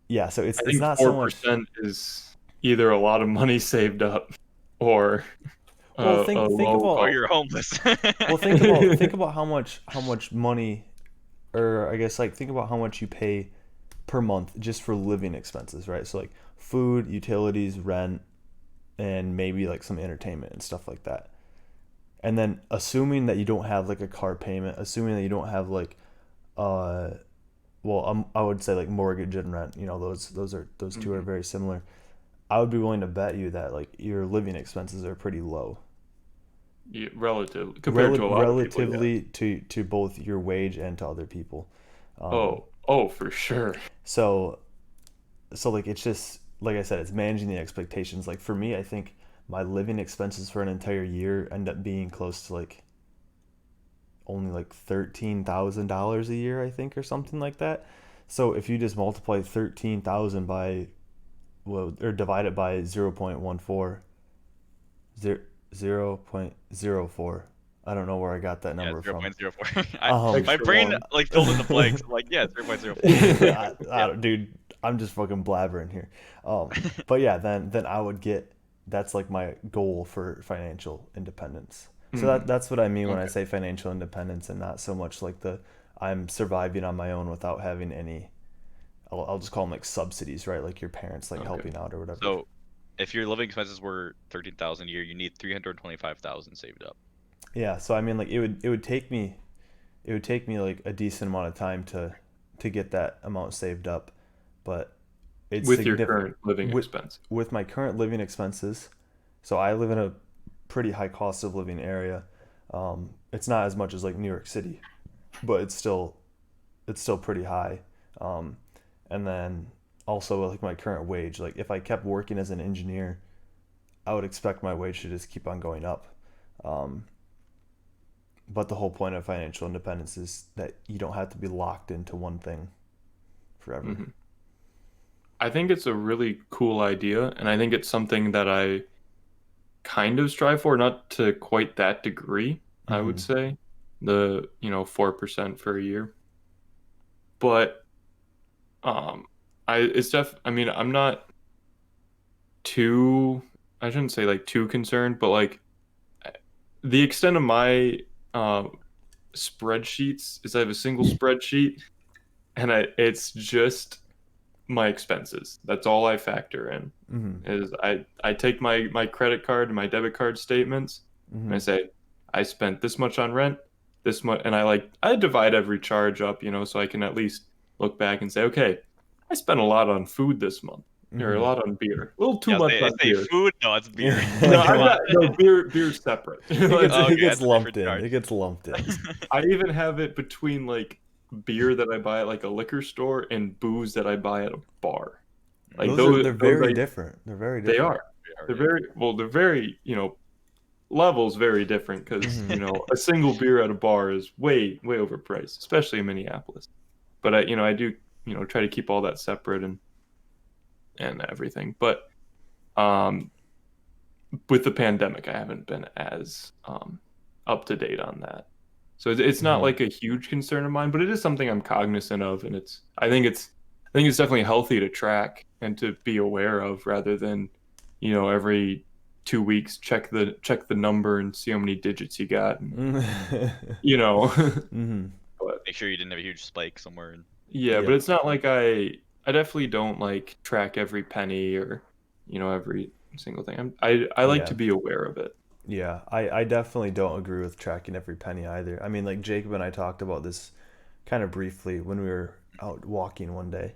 yeah, so it's I think not so much. 4% is either a lot of money saved up or Well, a think low about Or you're homeless. well think about how much money, or I guess like think about how much you pay per month just for living expenses, right? So like food, utilities, rent, and maybe like some entertainment and stuff like that. And then assuming that you don't have like a car payment, assuming that you don't have like uh I would say like mortgage and rent, those two are very similar. I would be willing to bet you that like your living expenses are pretty low. Yeah, compared to a lot of people, yeah. Relatively to both your wage and to other people. Oh, for sure. So like it's just like I said, it's managing the expectations. Like for me, I think my living expenses for an entire year end up being close to like only like $13,000 a year, I think, or something like that. So if you just multiply 13,000 by or divide it by 0.14, 0.04. I don't know where I got that number from. 0.04. My brain one. like filled in the blanks. I'm like, yeah, 0.04. Dude, I'm just fucking blabbering here. But yeah, then I would get, that's like my goal for financial independence. So that's what I mean when I say financial independence, and not so much like I'm surviving on my own without having any, I'll just call them like subsidies, right? Like your parents like helping out or whatever. So if your living expenses were 13,000 a year, you need 325,000 saved up. Yeah, so I mean like it would take me like a decent amount of time to get that amount saved up, but it's with your current living expense. With my current living expenses, so I live in a pretty high cost of living area. It's not as much as like New York City, but it's still pretty high. And then also like my current wage, like if I kept working as an engineer, I would expect my wage to just keep on going up. But the whole point of financial independence is that you don't have to be locked into one thing forever. Mm-hmm. I think it's a really cool idea, and I think it's something that I kind of strive for, not to quite that degree, I would say. The 4% for a year. But I'm not too, I shouldn't say like too concerned, but like the extent of my spreadsheets is I have a single spreadsheet, and it's just my expenses. That's all I factor in. Is I take my credit card and my debit card statements, and I say I spent this much on rent, this much, and I divide every charge up, so I can at least look back and say, okay, I spent a lot on food this month, or a lot on beer, a little too much on beer. Food? No, it's beer. Beer's separate. It gets lumped in. It gets lumped in. I even have it between like beer that I buy at like a liquor store and booze that I buy at a bar. Like they're very different. They're very different. They are. They're very, levels very different, because a single beer at a bar is way overpriced, especially in Minneapolis. But I do try to keep all that separate and everything. But with the pandemic, I haven't been as up to date on that. So it's not like a huge concern of mine, but it is something I'm cognizant of, and I think it's definitely healthy to track and to be aware of, rather than every 2 weeks check the number and see how many digits you got. And, But make sure you didn't have a huge spike somewhere. But it's not like I definitely don't like track every penny or every single thing. I like to be aware of it. Yeah, I definitely don't agree with tracking every penny either. I mean, like Jacob and I talked about this kind of briefly when we were out walking one day.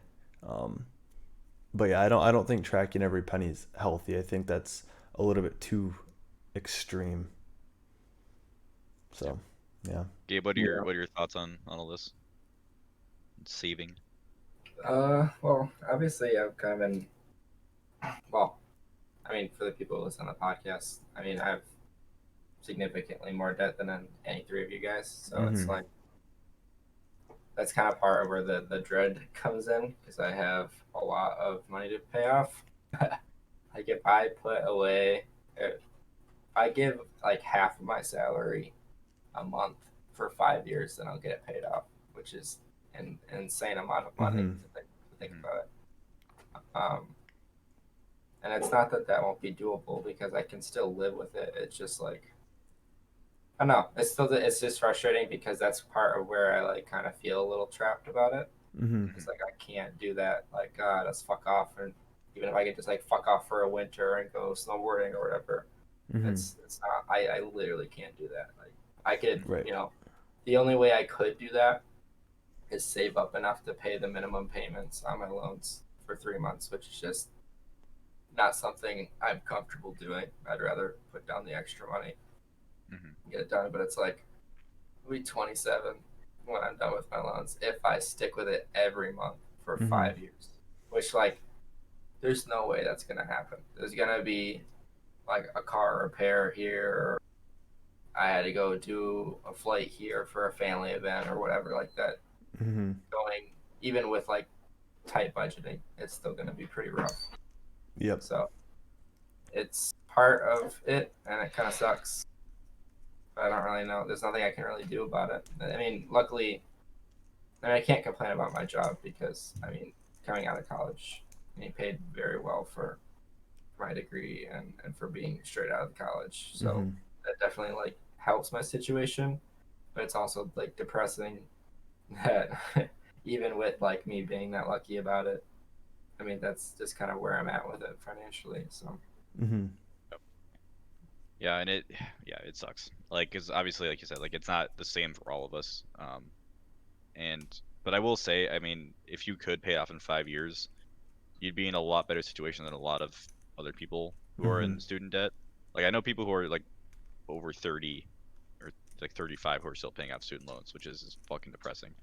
But yeah, I don't think tracking every penny is healthy. I think that's a little bit too extreme. So, yeah. Gabe, Yeah. what are your thoughts on all this? Saving. Well, obviously I've kind of been, well, I mean, for the people who listen to the podcast, I mean, I have significantly more debt than any three of you guys. So it's Mm-hmm. like, that's kind of part of where the dread comes in because I have a lot of money to pay off. Like if I put away, if I give like half of my salary a month for 5 years, then I'll get it paid off, which is an insane amount of money Mm-hmm. to think about it. And it's not that that won't be doable because I can still live with it. It's just like I don't know. It's just frustrating because that's part of where I like kind of feel a little trapped about it. Mm-hmm. It's like I can't do that. Like let's fuck off, and even if I could just like fuck off for a winter and go snowboarding or whatever, Mm-hmm. it's not. I literally can't do that. Like I could, Right. the only way I could do that is save up enough to pay the minimum payments on my loans for 3 months, which is just not something I'm comfortable doing. I'd rather put down the extra money Mm-hmm. and get it done. But it's like I'll be 27 when I'm done with my loans if I stick with it every month for Mm-hmm. 5 years. Which like there's no way that's gonna happen. There's gonna be like a car repair here, or I had to go do a flight here for a family event or whatever like that. Mm-hmm. Going even with like tight budgeting, it's still gonna be pretty rough. Yep. So it's part of it, and it kind of sucks. But I don't really know. There's nothing I can really do about it. I mean, luckily, I can't complain about my job because I mean, coming out of college, he paid very well for my degree and for being straight out of college. So Mm-hmm. that definitely like helps my situation. But it's also like depressing that even with like me being that lucky about it, I mean, that's just kind of where I'm at with it financially. So Mm-hmm. Yeah, and it sucks. Like, cause obviously, like you said, like it's not the same for all of us. But I will say, I mean, if you could pay it off in 5 years, you'd be in a lot better situation than a lot of other people who are Mm-hmm. in student debt. Like, I know people who are like over 30 or like 35 who are still paying off student loans, which is fucking depressing.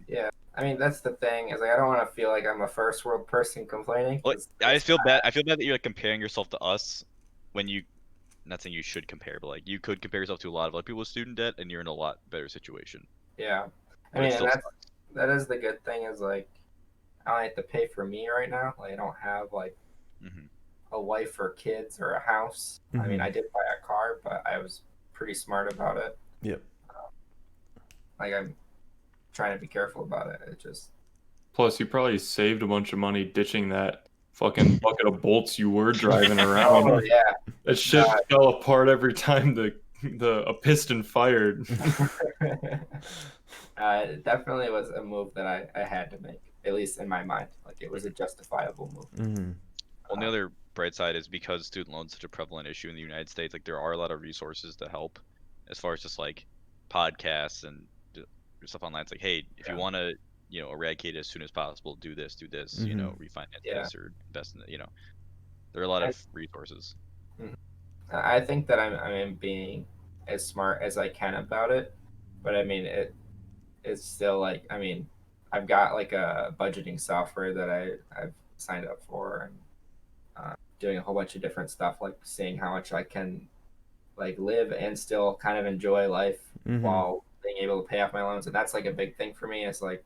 yeah, I mean, that's the thing is like I don't want to feel like I'm a first world person complaining Well, because I it's just feel bad. I feel bad that you're like comparing yourself to us when you, not saying you should compare, but like you could compare yourself to a lot of other people with student debt, and you're in a lot better situation. yeah. I But it mean, and still sucks. that is the good thing is like I don't have to pay for me right now. Like I don't have like Hmm. a wife or kids or a house. I mean, Mm-hmm. I did buy a car, but I was pretty smart about it. Yep. Like I'm trying to be careful about it. It just Plus, you probably saved a bunch of money ditching that fucking bucket of bolts you were driving oh around. yeah, That shit fell apart every time a piston fired. it definitely was a move that I had to make, at least in my mind. Like it was a justifiable move. Mm-hmm. Well, the other bright side is because student loans such a prevalent issue in the United States, like there are a lot of resources to help, as far as just like podcasts and stuff online. It's like, hey, if you Yeah. want to, eradicate it as soon as possible, do this, Mm-hmm. refinance Yeah. this or invest in it. There are a lot I, of resources. I think that I'm being as smart as I can about it, but I mean it's still like I mean I've got like a budgeting software that I've signed up for and doing a whole bunch of different stuff like seeing how much I can like live and still kind of enjoy life Mm-hmm. while being able to pay off my loans, and that's like a big thing for me. It's like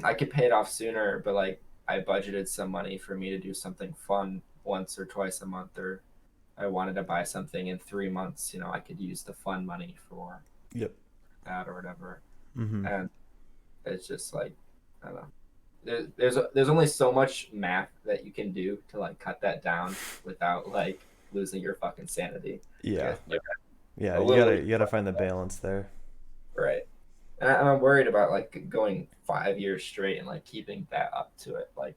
I could pay it off sooner, but like I budgeted some money for me to do something fun once or twice a month, or I wanted to buy something in 3 months. I could use the fun money for Yep. that or whatever. Mm-hmm. And it's just like I don't know. There's only so much math that you can do to like cut that down without like losing your fucking sanity. Yeah. Yep. Yeah. A You little gotta find the balance there. right. And I'm worried about like going 5 years straight and like keeping that up to it. Like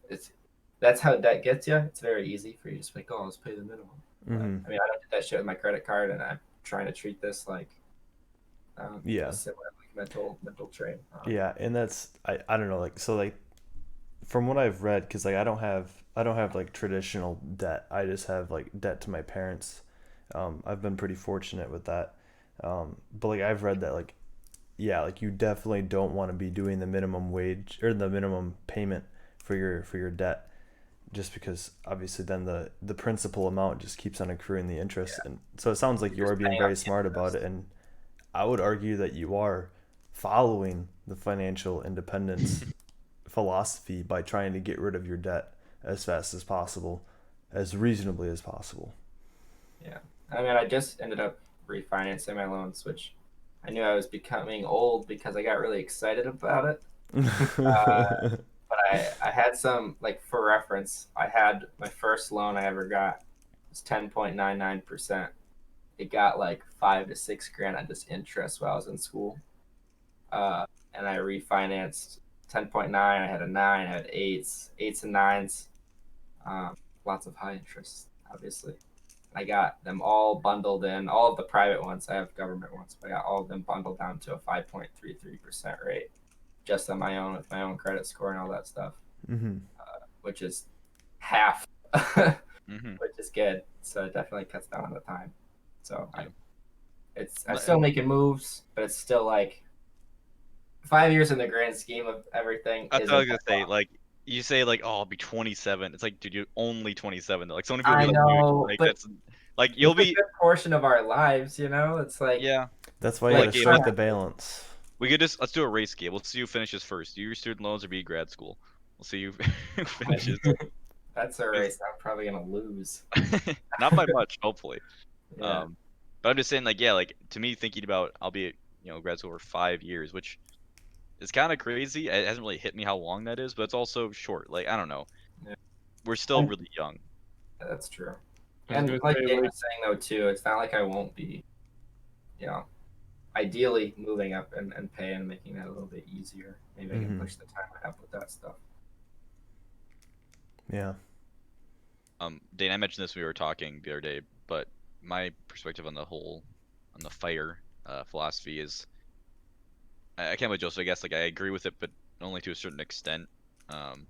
it's that's how debt gets you. It's very easy for you to just like, oh, let's pay the minimum. But, Mm-hmm. I mean, I don't do that shit with my credit card, and I'm trying to treat this like Yeah. similar. mental train. Yeah, and that's I don't know, like, so like from what I've read, because like I don't have like traditional debt. I just have like debt to my parents. I've been pretty fortunate with that. But like I've read that like yeah, like you definitely don't want to be doing the minimum wage or the minimum payment for your debt, just because obviously then the principal amount just keeps on accruing the interest, and so it sounds like You're you are just being paying off very the smart about interest. it, and I would argue that you are following the financial independence philosophy by trying to get rid of your debt as fast as possible, as reasonably as possible. Yeah. I mean, I just ended up refinancing my loans, which I knew I was becoming old because I got really excited about it. But I had some, like, for reference, I had my first loan I ever got was 10.99%. It got like 5 to 6 grand on just interest while I was in school. And I refinanced 10.9. I had a 9, I had eights and nines. Lots of high interest, obviously. I got them all bundled in, all of the private ones. I have government ones, but I got all of them bundled down to a 5.33% rate, just on my own with my own credit score and all that stuff, Mm-hmm. which is half, Mm-hmm. which is good. So it definitely cuts down on the time. So Yeah. I'm still making moves, but it's still like 5 years in the grand scheme of everything That's what I isn't was gonna that say. long. Like you say, like, oh, I'll be 27. It's like, dude, you're only 27. Like, so many people be I like, dude, know, like but that's like it's you'll a be, good portion of our lives, you know. It's like yeah. That's why But you like, gotta Gabe, strike the balance. we could just let's do a race game. We'll see who finishes first. Do your student loans or be grad school. We'll see who finishes. that's a 'Cause- race I'm probably gonna lose. Not by much, hopefully. Yeah. But I'm just saying, like, yeah, like to me, thinking about I'll be at grad school for 5 years, which is kind of crazy. It hasn't really hit me how long that is, but it's also short. Like, I don't know. Yeah. We're still And really young. that's true. I was And gonna like say Dave like was saying though too, it's not like I won't be, you know, ideally moving up and pay and making that a little bit easier. Maybe I can Mm-hmm. push the time I have with that stuff. Yeah. Dane, I mentioned this when we were talking the other day, but my perspective on the fire philosophy is I can't with Joseph. I guess like I agree with it, but only to a certain extent. Um,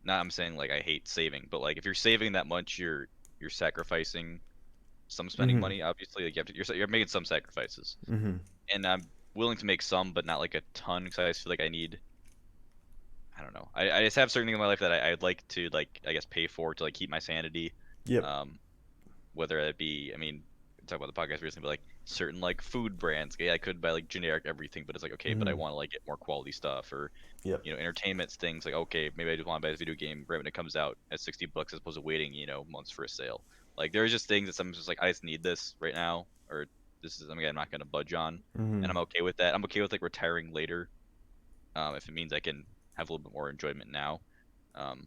Not I'm saying like I hate saving, but like if you're saving that much, you're sacrificing some spending Mm-hmm. money. Obviously, like you're making some sacrifices, Mm-hmm. and I'm willing to make some, but not like a ton, because I just feel like I need. I don't know. I just have certain things in my life that I'd like to like I guess pay for to like keep my sanity. Yep. Um, Whether it be, I mean, we talked about the podcast recently, but like certain like food brands. Yeah, I could buy like generic everything, but it's like okay, but I Mm-hmm. want to like get more quality stuff, or Yep. entertainment things. Like okay, maybe I just want to buy this video game right when it comes out at $60 as opposed to waiting months for a sale. Like there's just things that sometimes just like I just need this right now, or this is something I'm not gonna budge on, Mm-hmm. and I'm okay with that. I'm okay with like retiring later, if it means I can have a little bit more enjoyment now. Um,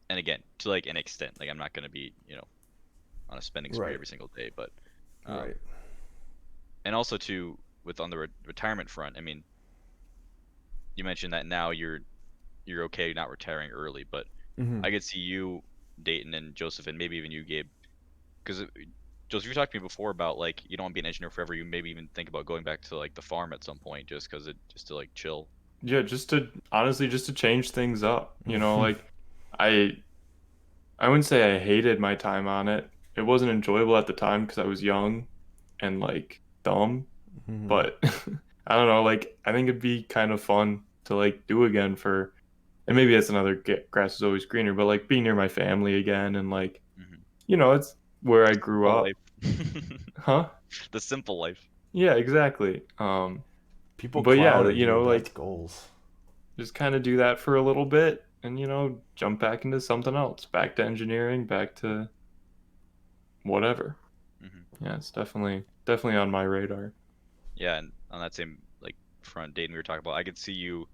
and again, to like an extent, like I'm not gonna be on a spending spree Right. every single day, but Right. and also too with on the retirement front. I mean, you mentioned that now you're okay not retiring early, but Mm-hmm. I could see you, Dayton, and Joseph, and maybe even you, Gabe, because Joseph, you talked to me before about like you don't want to be an engineer forever. You maybe even think about going back to like the farm at some point, just to like chill. yeah, just to honestly just to change things up. Like I I wouldn't say I hated my time on it. It wasn't enjoyable at the time because I was young and like dumb, Mm-hmm. but I don't know, like I think it'd be kind of fun to like do again for and maybe that's another grass is always greener, but like being near my family again and like Mm-hmm. it's where I grew Simple up. life. Huh? The simple life. Yeah, exactly. People But yeah, cloud it, dude. That's like goals. just kind of do that for a little bit and jump back into something else, back to engineering, back to whatever. Mm-hmm. Yeah, it's definitely on my radar. Yeah, and on that same like front, Dayton, we were talking about, I could see you,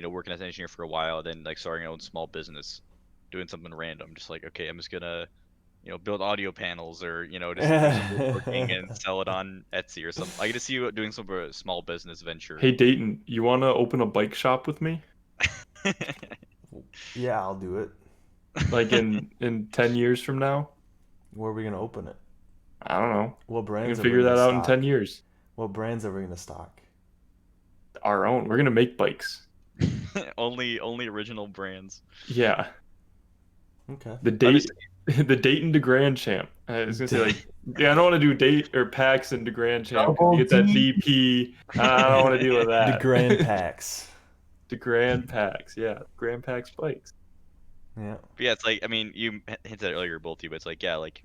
working as an engineer for a while, then like starting your own small business, doing something random, just like okay, I'm just gonna build audio panels, or just do some woodworking and sell it on Etsy or something. I get to see you doing some sort of small business venture. Hey Dayton, you want to open a bike shop with me? Yeah, I'll do it. Like in 10 years from now? Where are we gonna open it? I don't know. What We can brands are we figure gonna that out in 10 stock? years. What brands are we gonna stock? our own. We're gonna make bikes. only original brands. Yeah. Okay. The Dayton to Grand Champ. I was gonna say like, yeah, I don't want to do Date or PAX and to Grand Champ. You get that DP. I don't want to deal with that. The Grand Pax. The Grand PAX, yeah, Grand PAX bikes. Yeah. But yeah, it's like, I mean, you hinted earlier, both of you, but it's like, yeah, like,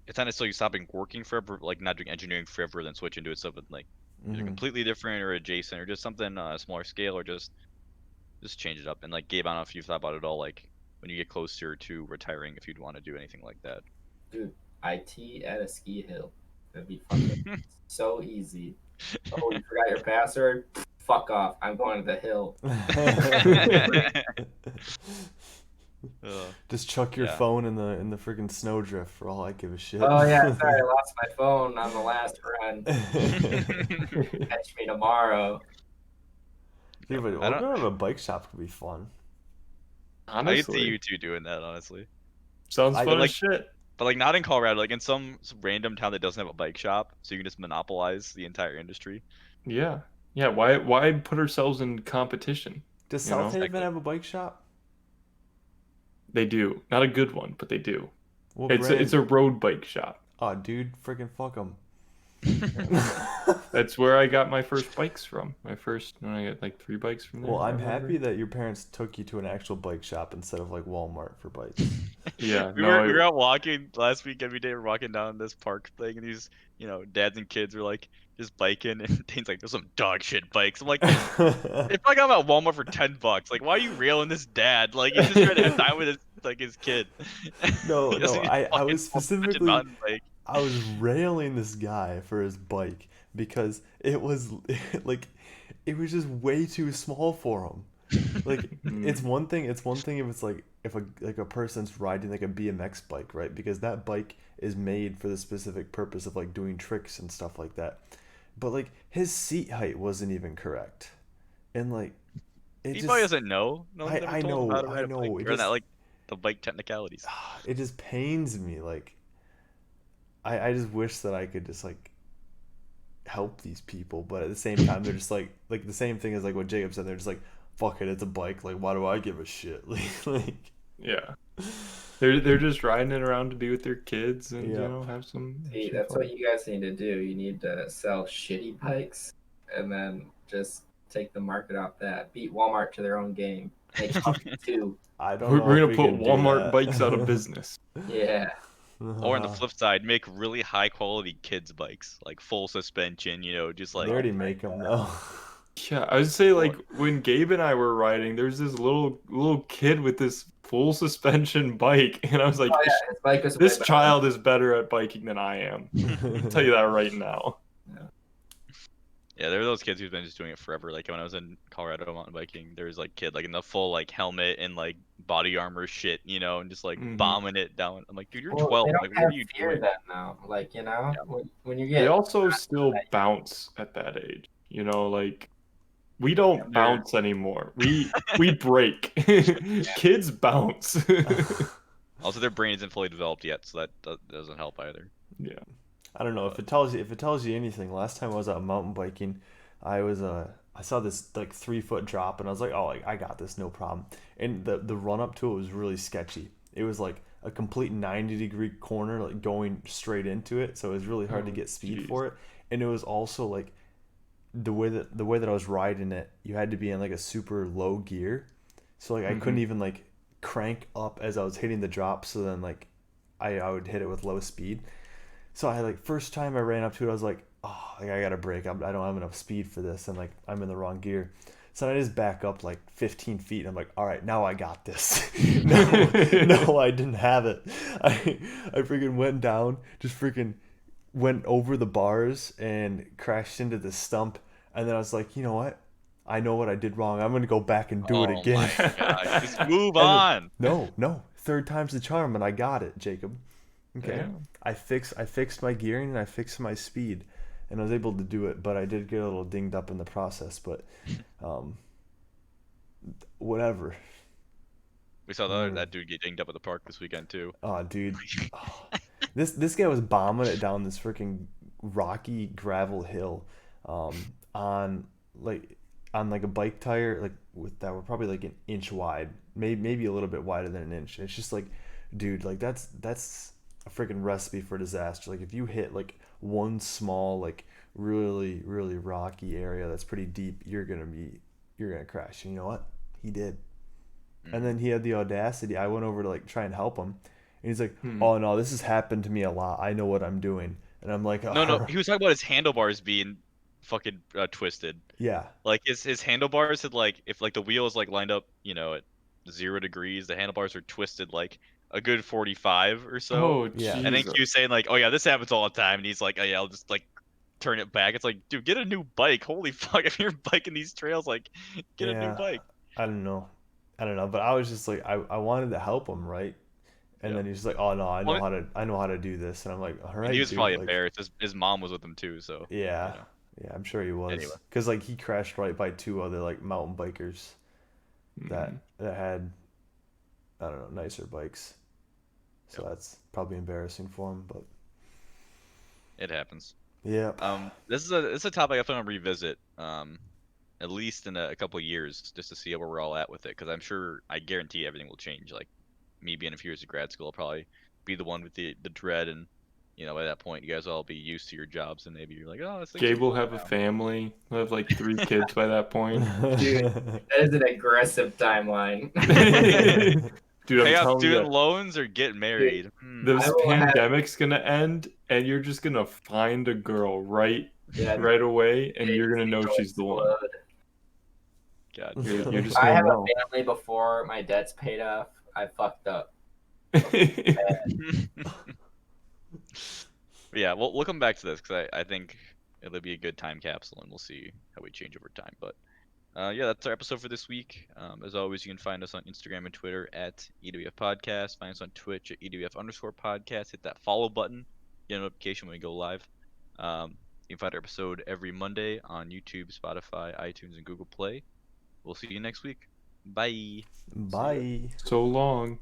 it's not necessarily stopping working forever, like not doing engineering forever, then switch into something like either completely different or adjacent or just something on a smaller scale, or just change it up. And like Gabe, I don't know if you've thought about it all, like when you get closer to retiring, if you'd want to do anything like that. Dude, IT at a ski hill. That'd be fucking so easy. Oh, you forgot your password? Fuck off. I'm going to the hill. Just chuck your phone in the freaking snowdrift for all I give a shit. Oh yeah, sorry, I lost my phone on the last run. Catch me tomorrow. Dude, but going to a bike shop could be fun. Honestly, I could see you two doing that, honestly. Sounds fun as shit. But like not in Colorado, like in some random town that doesn't have a bike shop, so you can just monopolize the entire industry. Yeah. Yeah, why put ourselves in competition? Does South Haven have a bike shop? They do. Not a good one, but they do. What it's a road bike shop. Oh, dude, freaking fuck them. That's where I got my first bikes from. I got like 3 bikes from there. Well, I'm happy that your parents took you to an actual bike shop instead of like Walmart for bikes. Yeah. we were out walking last week every day. We're walking down this park thing, and these, dads and kids were like just biking, and Dane's like, "There's some dog shit bikes." I'm like, if I got them at Walmart for $10, like, why are you railing this dad? Like, he's just trying to have time with his kid. No, I was specifically, I was railing this guy for his bike because it was like, it was just way too small for him. Like, it's one thing if it's like, if a person's riding like a BMX bike, right? Because that bike is made for the specific purpose of like doing tricks and stuff like that. But like his seat height wasn't even correct, and like he probably doesn't know. No one's ever I told know, him how to ride a bike, or that, like the bike technicalities. It just pains me. Like I just wish that I could just like help these people, but at the same time they're just like the same thing as like what Jacob said. They're just like, fuck it, it's a bike. Like, why do I give a shit? like yeah. They're just riding it around to be with their kids and have some. See, that's fun. What you guys need to do. You need to sell shitty bikes and then just take the market off that. Beat Walmart to their own game. Make too. I don't know. We're gonna put Walmart bikes out of business. Yeah. Or on the flip side, make really high quality kids bikes, like full suspension. Just like they already make them though. Yeah, I would say like when Gabe and I were riding, there's this little kid with this full suspension bike, and I was like, his bike was this child is better at biking than I am. I'll tell you that right now. Yeah, there were those kids who've been just doing it forever. Like when I was in Colorado mountain biking, there was like kid like in the full like helmet and like body armor shit, and just like bombing it down. I'm like, dude, you're 12. Like, what are you doing? That now, like when you get. They also still bounce at that age. Like. We don't bounce anymore. We break. Kids bounce. Also, their brain isn't fully developed yet, so that doesn't help either. Yeah. I don't know if it tells you anything. Last time I was out mountain biking, I saw this like 3-foot drop, and I was like, oh, like I got this, no problem. And the run up to it was really sketchy. It was like a complete 90-degree corner, like going straight into it, so it was really hard to get speed for it. And it was also like. The way that I was riding it, you had to be in like a super low gear, so like I couldn't even like crank up as I was hitting the drop. So then like I would hit it with low speed. So I like first time I ran up to it, I was like, oh, like I gotta brake. I don't have enough speed for this, and like I'm in the wrong gear. So I just back up like 15 feet. I'm like, all right, now I got this. No, I didn't have it. I freaking went down, just freaking went over the bars and crashed into the stump. And then I was like, you know what? I know what I did wrong. I'm going to go back and do it again. Oh my God. Just move on. No. Third time's the charm, and I got it, Jacob. Okay. Yeah. I fixed my gearing, and I fixed my speed, and I was able to do it, but I did get a little dinged up in the process, but whatever. We saw that dude get dinged up at the park this weekend too. Oh, dude. This guy was bombing it down this freaking rocky gravel hill on like on like a bike tire, like with that were probably like an inch wide, maybe a little bit wider than an inch. And it's just like, dude, like that's a freaking recipe for disaster. Like if you hit like one small like really rocky area that's pretty deep, you're gonna crash. And you know what? He did. And then he had the audacity. I went over to like try and help him, and he's like, "Oh no, this has happened to me a lot. I know what I'm doing." And I'm like, No, he was talking about his handlebars being fucking twisted. Yeah. Like his handlebars had like, if like the wheel is like lined up, at 0 degrees, the handlebars are twisted like a good 45 or so. Oh, Yeah. And then Jesus. Q was saying like, oh yeah, this happens all the time, and he's like, oh yeah, I'll just like turn it back. It's like, dude, get a new bike. Holy fuck, if you're biking these trails, like, get a new bike. I don't know, but I was just like, I wanted to help him, right? And then he's like, "Oh no, I know how to do this." And I'm like, "All right." And he was dude, probably like, embarrassed. His mom was with him too, so. Yeah, yeah, I'm sure he was. Anyway. Because like he crashed right by two other like mountain bikers that had, I don't know, nicer bikes. So that's probably embarrassing for him, but it happens. Yeah. This is a topic I plan to revisit. At least in a couple of years, just to see where we're all at with it, because I guarantee everything will change. Like me being a few years of grad school, I'll probably be the one with the dread, and by that point you guys will all be used to your jobs, and maybe you're like, oh, this Gabe will have a family. He'll have like 3 kids by that point. Dude, that is an aggressive timeline. Dude, I'm pay off telling student you, loans or get married. this pandemic's gonna end, and you're just gonna find a girl right away, and you're gonna know she's the one. God, you're just I gonna have know. a family before my debt's paid off. I fucked up. Yeah, we'll come back to this because I think it'll be a good time capsule, and we'll see how we change over time. But yeah, that's our episode for this week. As always, you can find us on Instagram and Twitter at EWF Podcast. Find us on Twitch at EWF_podcast. Hit that follow button, get a notification when we go live. You can find our episode every Monday on YouTube, Spotify, iTunes, and Google Play. We'll see you next week. Bye. Bye. So long.